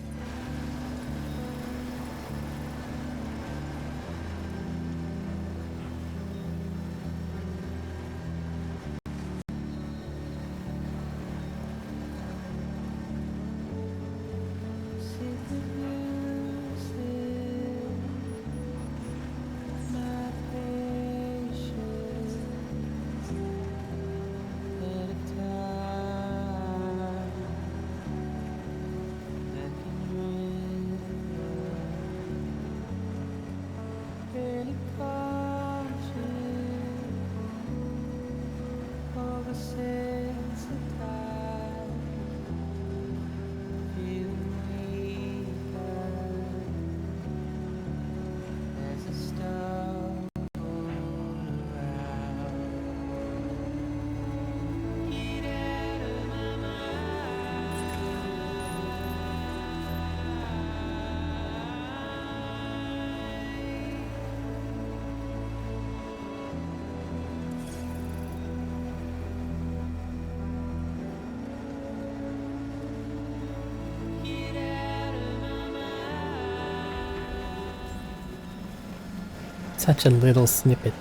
Such a little snippet.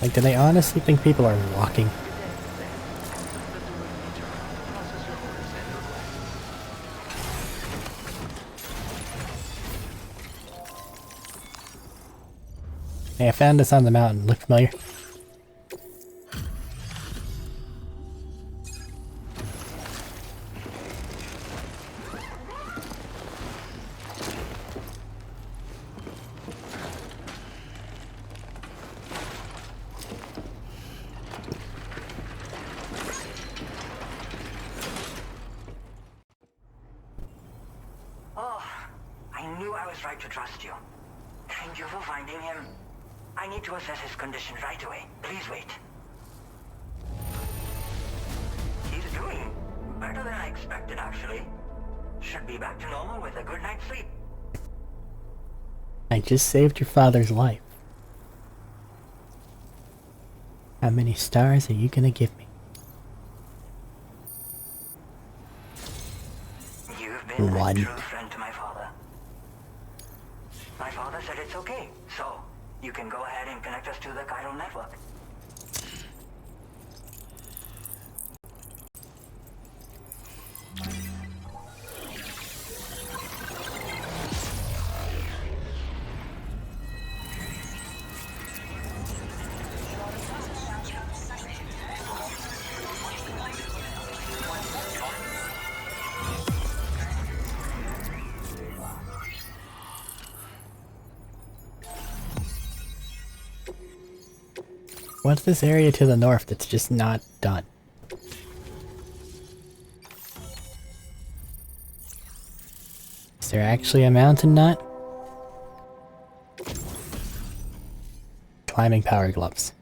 Like, do they honestly think people are walking? Hey, I found this on the mountain. Look familiar? Oh, I knew I was right to trust you. Thank you for finding him. I need to assess his condition right away. Please wait. He's doing better than I expected, actually. Should be back to normal with a good night's sleep. I just saved your father's life. How many stars are you gonna give me? You've been One. a true friend to my father. My father said it's okay, so you can go ahead and connect us to the chiral network. What's this area to the north that's just not done? Is there actually a mountain nut? Climbing power gloves.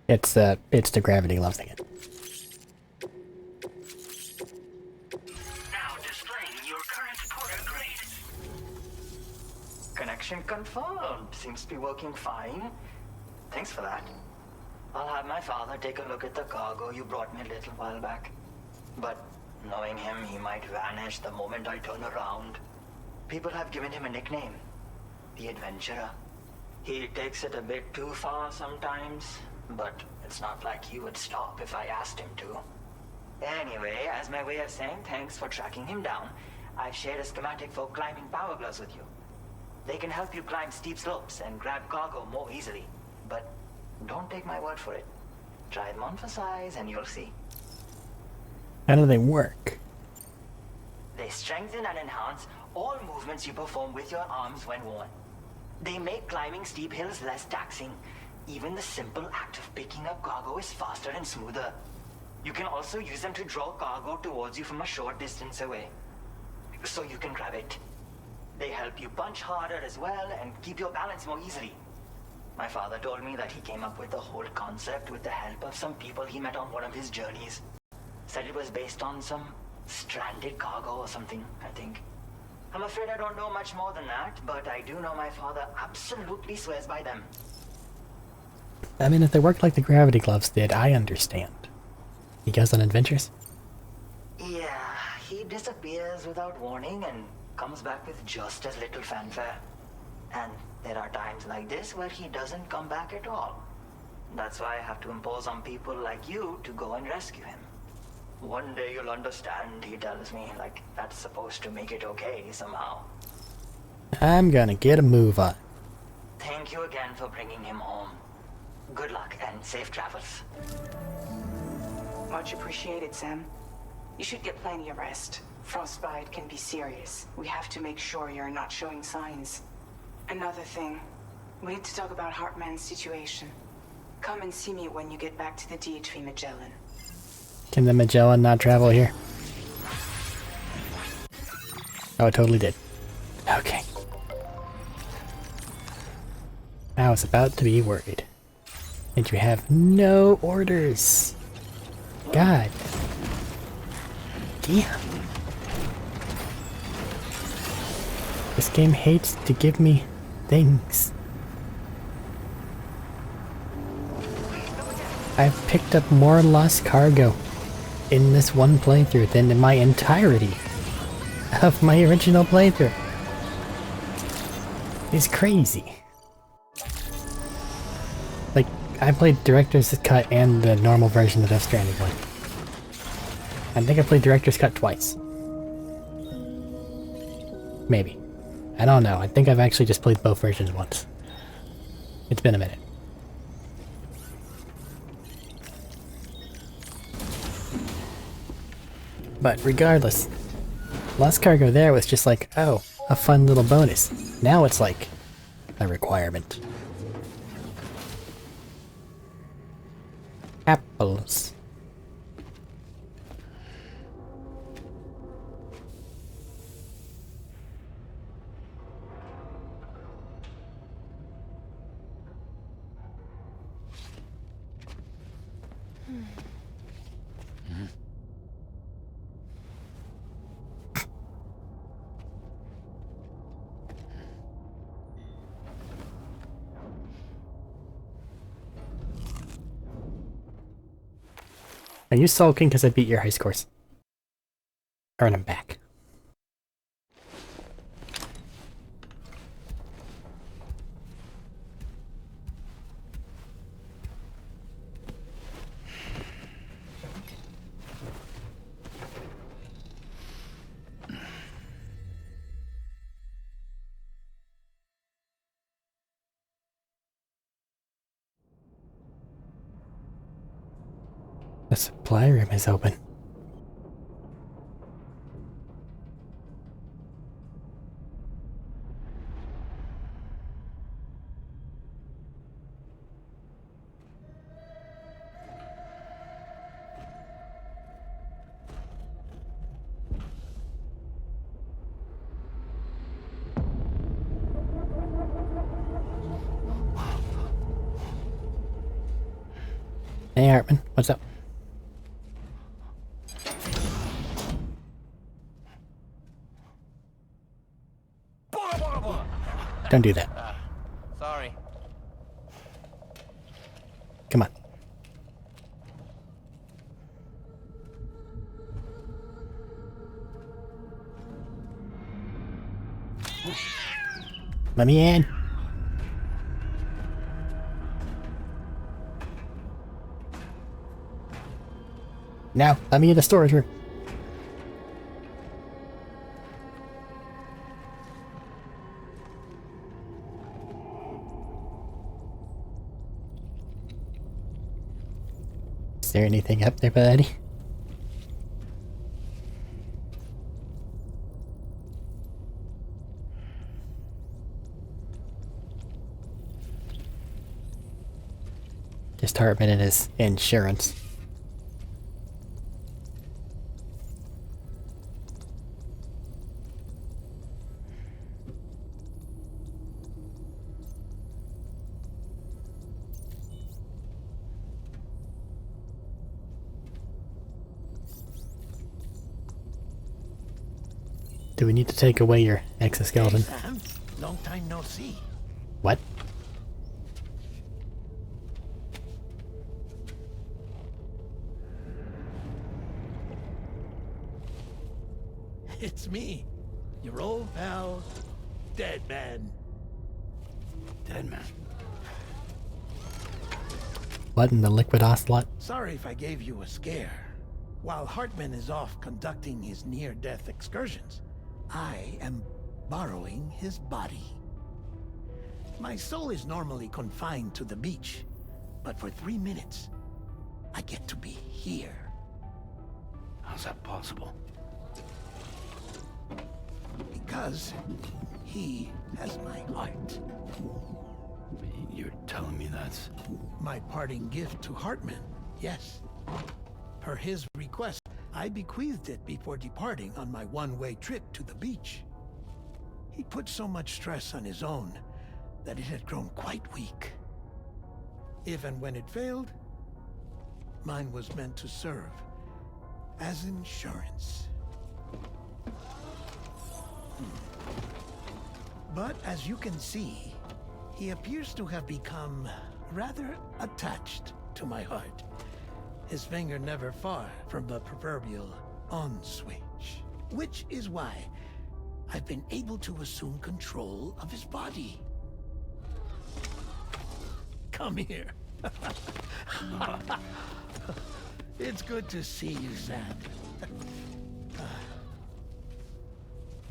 It's the gravity gloves again. Now displaying your current porter grade. Connection confirmed. Seems to be working fine. Thanks for that. I'll have my father take a look at the cargo you brought me a little while back. But knowing him, he might vanish the moment I turn around. People have given him a nickname. The Adventurer. He takes it a bit too far sometimes, but it's not like he would stop if I asked him to. Anyway, as my way of saying thanks for tracking him down, I've shared a schematic for climbing power gloves with you. They can help you climb steep slopes and grab cargo more easily. But don't take my word for it. Try them on for size and you'll see. How do they work? They strengthen and enhance all movements you perform with your arms when worn. They make climbing steep hills less taxing. Even the simple act of picking up cargo is faster and smoother. You can also use them to draw cargo towards you from a short distance away, so you can grab it. They help you punch harder as well and keep your balance more easily. My father told me that he came up with the whole concept with the help of some people he met on one of his journeys. Said it was based on some stranded cargo or something, I think. I'm afraid I don't know much more than that, but I do know my father absolutely swears by them. I mean, if they worked like the gravity gloves did, I understand. He goes on adventures? Yeah, he disappears without warning and comes back with just as little fanfare. And there are times like this where he doesn't come back at all. That's why I have to impose on people like you to go and rescue him. One day you'll understand, he tells me, like that's supposed to make it okay somehow. I'm gonna get a move on. Thank you again for bringing him home. Good luck and safe travels. Much appreciated, Sam. You should get plenty of rest. Frostbite can be serious. We have to make sure you're not showing signs. Another thing, we need to talk about Hartman's situation. Come and see me when you get back to the DH Magellan. Can the Magellan not travel here? Oh, it totally did. Okay. I was about to be worried. And you have no orders. God. Damn. This game hates to give me things. I've picked up more lost cargo in this one playthrough than in my entirety of my original playthrough. It's crazy. Like, I played Director's Cut and the normal version of Death Stranding one. I think I played Director's Cut twice. Maybe. I don't know. I think I've actually just played both versions once. It's been a minute. But regardless, lost cargo there was just like, oh, a fun little bonus. Now it's like a requirement. Apples. Are you sulking because I beat your high scores? Or I'm back. The supply room is open. Hey, Hartman, what's up? Don't do that. Sorry. Come on. Let me in. Now, let me in the storage room. Is there anything up there, buddy? Just Hartman and his insurance. Do we need to take away your exoskeleton? Hey, Sam. Long time no see. What? It's me, your old pal, Dead Man. Dead man. What in the liquid ocelot? Sorry if I gave you a scare. While Hartman is off conducting his near-death excursions, I am borrowing his body. My soul is normally confined to the beach, but for 3 minutes, I get to be here. How's that possible? Because he has my heart. You're telling me that's... My parting gift to Hartman, yes. Per his request, I bequeathed it before departing on my one-way trip to the beach. He put so much stress on his own that it had grown quite weak. If and when it failed, mine was meant to serve as insurance. But as you can see, he appears to have become rather attached to my heart. His finger never far from the proverbial on switch. Which is why I've been able to assume control of his body. Come here. It's good to see you, Sam.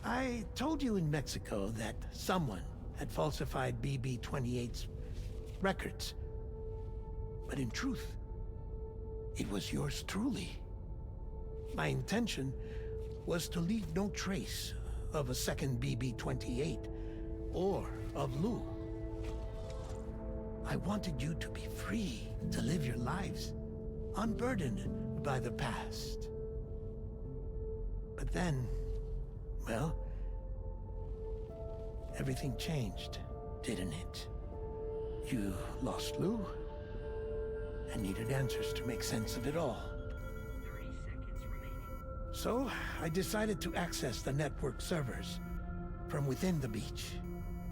I told you in Mexico that someone had falsified BB-28's records. But in truth, it was yours truly. My intention was to leave no trace of a second BB-28 or of Lou. I wanted you to be free to live your lives, unburdened by the past. But then, well, everything changed, didn't it? You lost Lou, and needed answers to make sense of it all. 30 seconds remaining. So, I decided to access the network servers from within the beach.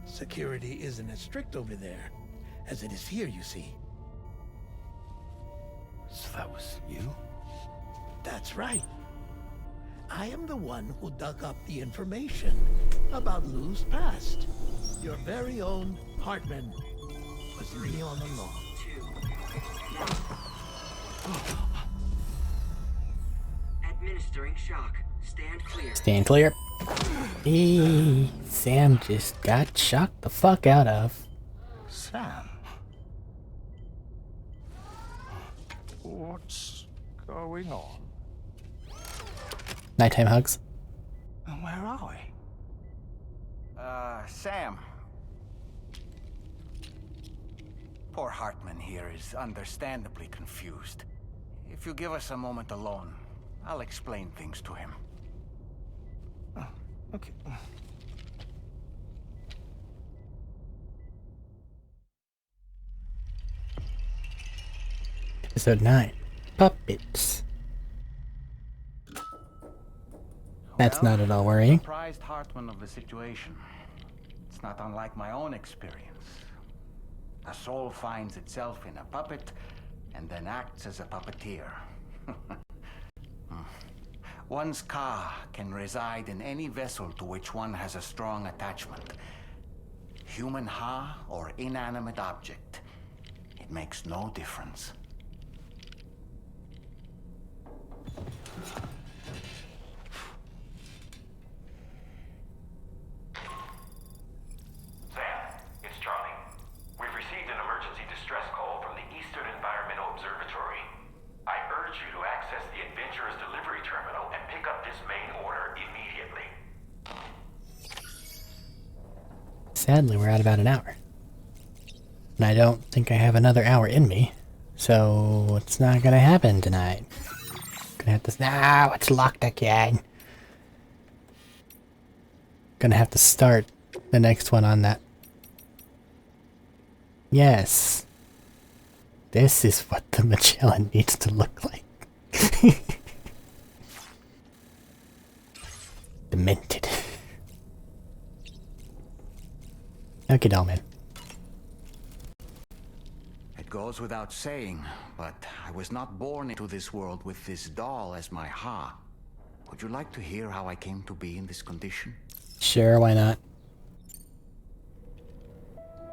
Security isn't as strict over there as it is here, you see. So that was you? That's right. I am the one who dug up the information about Lou's past. Your very own Hartman was me all along. Administering shock. Stand clear. Stand clear. Sam just got shocked the fuck out of. Sam? What's going on? Nighttime hugs. Where are we? Sam. Poor Hartman here is understandably confused. If you give us a moment alone, I'll explain things to him. Oh, okay. Episode 9. Puppets. That's not at all worrying. Surprised Hartman of the situation. It's not unlike my own experience. A soul finds itself in a puppet and then acts as a puppeteer. One's ka can reside in any vessel to which one has a strong attachment. Human ha or inanimate object. It makes no difference. Sam, it's Charlie. We've received an emergency distress call from the Eastern Environmental Observatory. I urge you to access the Adventurer's delivery terminal and pick up this main order immediately. Sadly, we're at about an hour. And I don't think I have another hour in me. So it's not gonna happen tonight. Gonna have to... No, it's locked again. Gonna have to start the next one on that. Yes. This is what the Magellan needs to look like. Demented. Okay, doll man. It goes without saying, but I was not born into this world with this doll as my ha. Would you like to hear how I came to be in this condition? Sure, why not?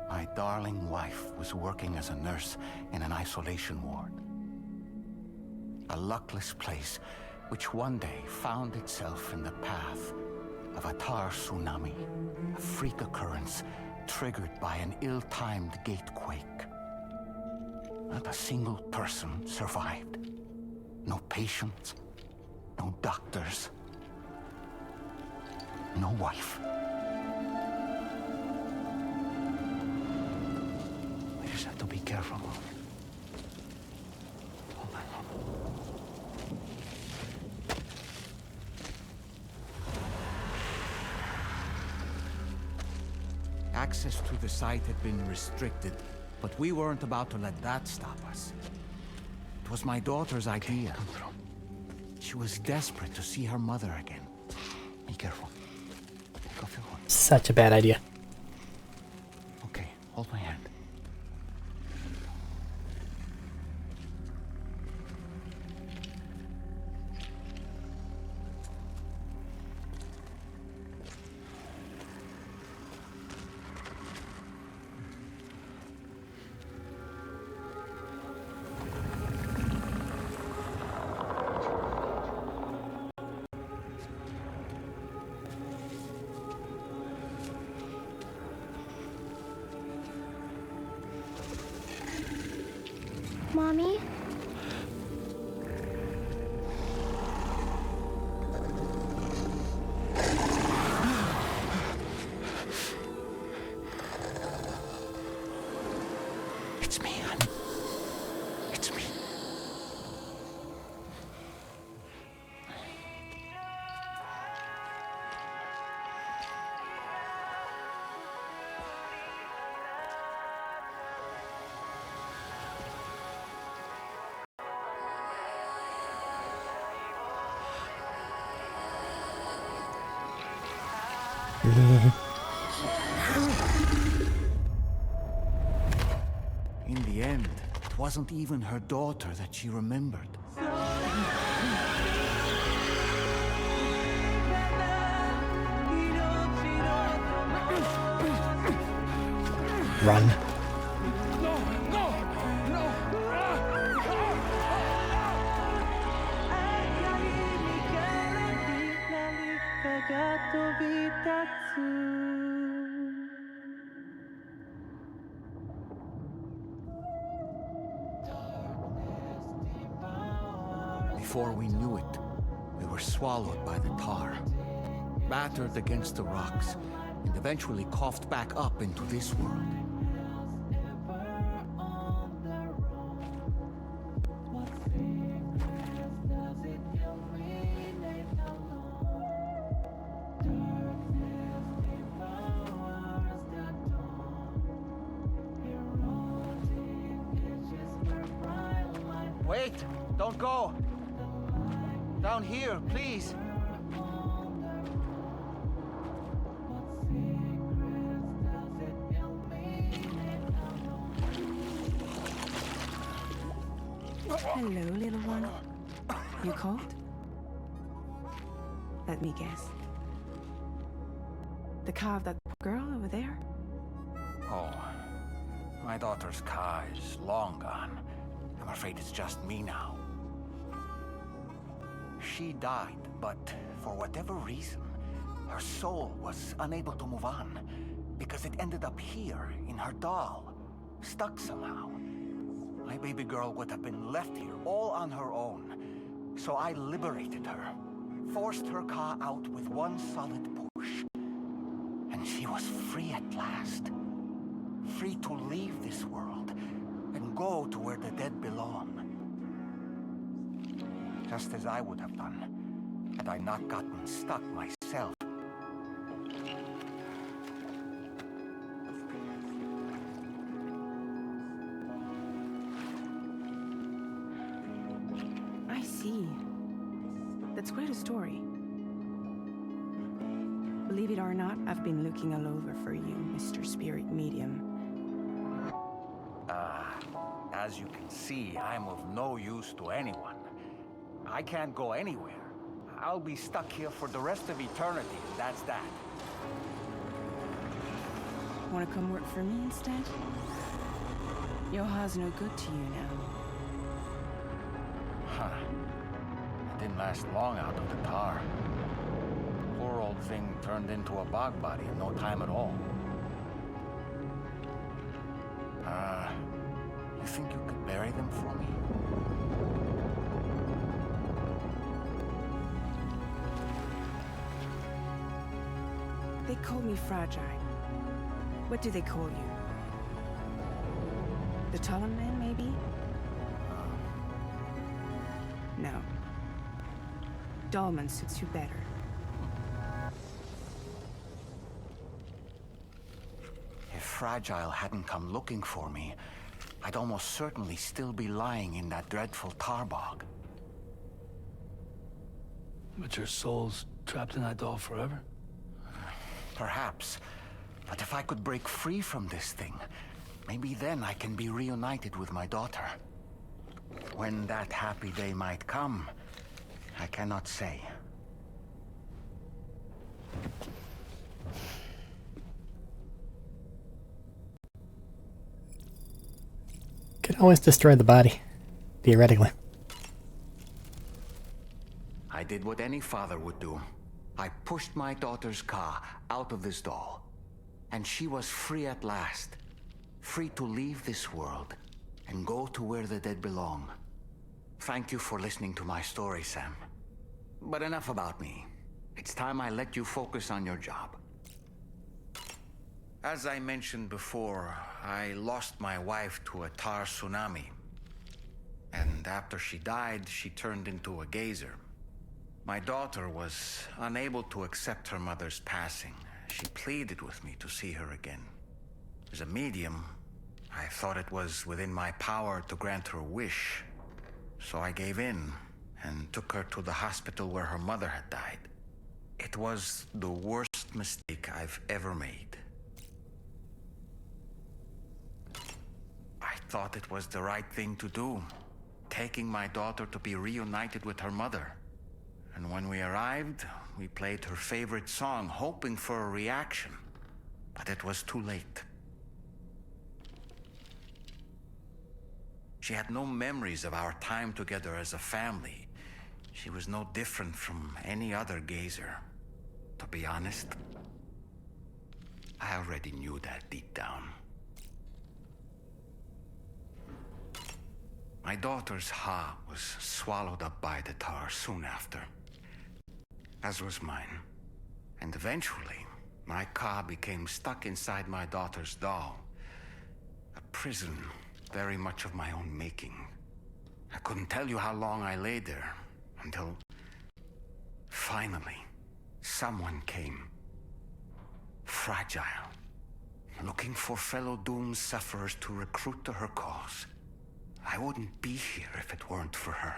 My darling wife was working as a nurse in an isolation ward. A luckless place which one day found itself in the path of a tar tsunami, a freak occurrence triggered by an ill-timed gatequake. Not a single person survived. No patients, no doctors, no wife. We just have to be careful. Hold on. Access to the site had been restricted, but we weren't about to let that stop us. It was my daughter's idea. She was desperate to see her mother again. Be careful. Take off your horn. Such a bad idea. Okay, hold my hand. Mommy? It's me, honey. It's me. In the end, it wasn't even her daughter that she remembered. Run. Before we knew it, we were swallowed by the tar, battered against the rocks, and eventually coughed back up into this world. Wait! Don't go! Down here, please! Hello, little one. You cold? Let me guess. The car of that girl over there? Oh, my daughter's car is long gone. I'm afraid it's just me now. She died, but for whatever reason, her soul was unable to move on because it ended up here in her doll, stuck somehow. My baby girl would have been left here all on her own. So I liberated her, forced her car out with one solid push. And she was free at last. Free to leave this world and go to where the dead belong. Just as I would have done had I not gotten stuck myself. I see. That's quite a story. Believe it or not, I've been looking all over for you, Mr. Spirit Medium. As you can see, I'm of no use to anyone. I can't go anywhere. I'll be stuck here for the rest of eternity, and that's that. Want to come work for me instead? Yoha's no good to you now. Huh. It didn't last long out of the tar. Poor old thing turned into a bog body in no time at all. You think you could bury them for me? They call me fragile. What do they call you? The Talon Man, maybe? No. Dolman suits you better. If Fragile hadn't come looking for me, I'd almost certainly still be lying in that dreadful tar bog. But your soul's trapped in that doll forever? Perhaps. But if I could break free from this thing, maybe then I can be reunited with my daughter. When that happy day might come, I cannot say. Could always destroy the body, theoretically. I did what any father would do. I pushed my daughter's car out of this doll. And she was free at last. Free to leave this world and go to where the dead belong. Thank you for listening to my story, Sam. But enough about me. It's time I let you focus on your job. As I mentioned before, I lost my wife to a tar tsunami. And after she died, she turned into a geyser. My daughter was unable to accept her mother's passing. She pleaded with me to see her again. As a medium, I thought it was within my power to grant her wish. So I gave in and took her to the hospital where her mother had died. It was the worst mistake I've ever made. I thought it was the right thing to do, taking my daughter to be reunited with her mother. And when we arrived, we played her favorite song, hoping for a reaction. But it was too late. She had no memories of our time together as a family. She was no different from any other gazer. To be honest, I already knew that deep down. My daughter's heart was swallowed up by the tar soon after, as was mine. And eventually, my car became stuck inside my daughter's doll. A prison very much of my own making. I couldn't tell you how long I lay there, until finally, someone came. Fragile. Looking for fellow doomed sufferers to recruit to her cause. I wouldn't be here if it weren't for her.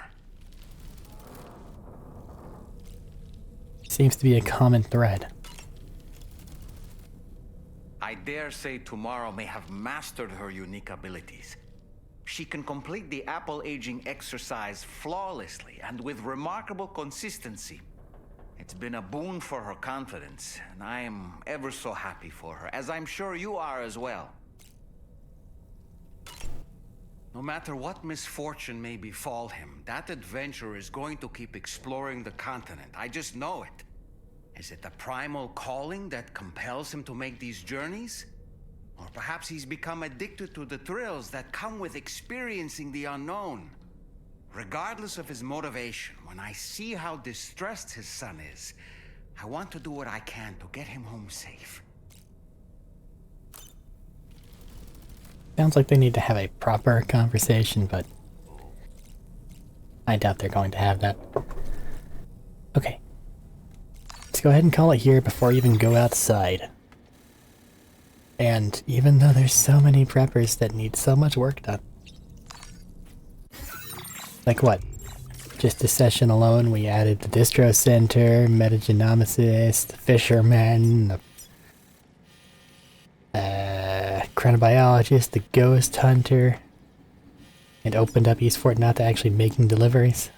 Seems to be a common thread. I dare say tomorrow may have mastered her unique abilities. She can complete the apple aging exercise flawlessly and with remarkable consistency. It's been a boon for her confidence, and I am ever so happy for her, as I'm sure you are as well. No matter what misfortune may befall him, that adventurer is going to keep exploring the continent. I just know it. Is it the primal calling that compels him to make these journeys? Or perhaps he's become addicted to the thrills that come with experiencing the unknown. Regardless of his motivation, when I see how distressed his son is, I want to do what I can to get him home safe. Sounds like they need to have a proper conversation, but I doubt they're going to have that. Okay. Let's go ahead and call it here before I even go outside. And even though there's so many preppers that need so much work done. Like what? Just this session alone, we added the distro center, metagenomicist, the fisherman, the chronobiologist, the ghost hunter, and opened up East Fort now to actually making deliveries.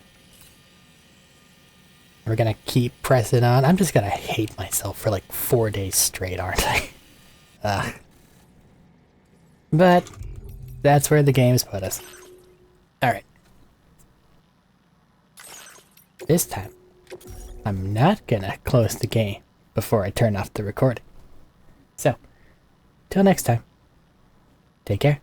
We're gonna keep pressing on. I'm just gonna hate myself for like 4 days straight, aren't I? But that's where the game's put us. Alright. This time, I'm not gonna close the game before I turn off the recording. So, till next time, take care.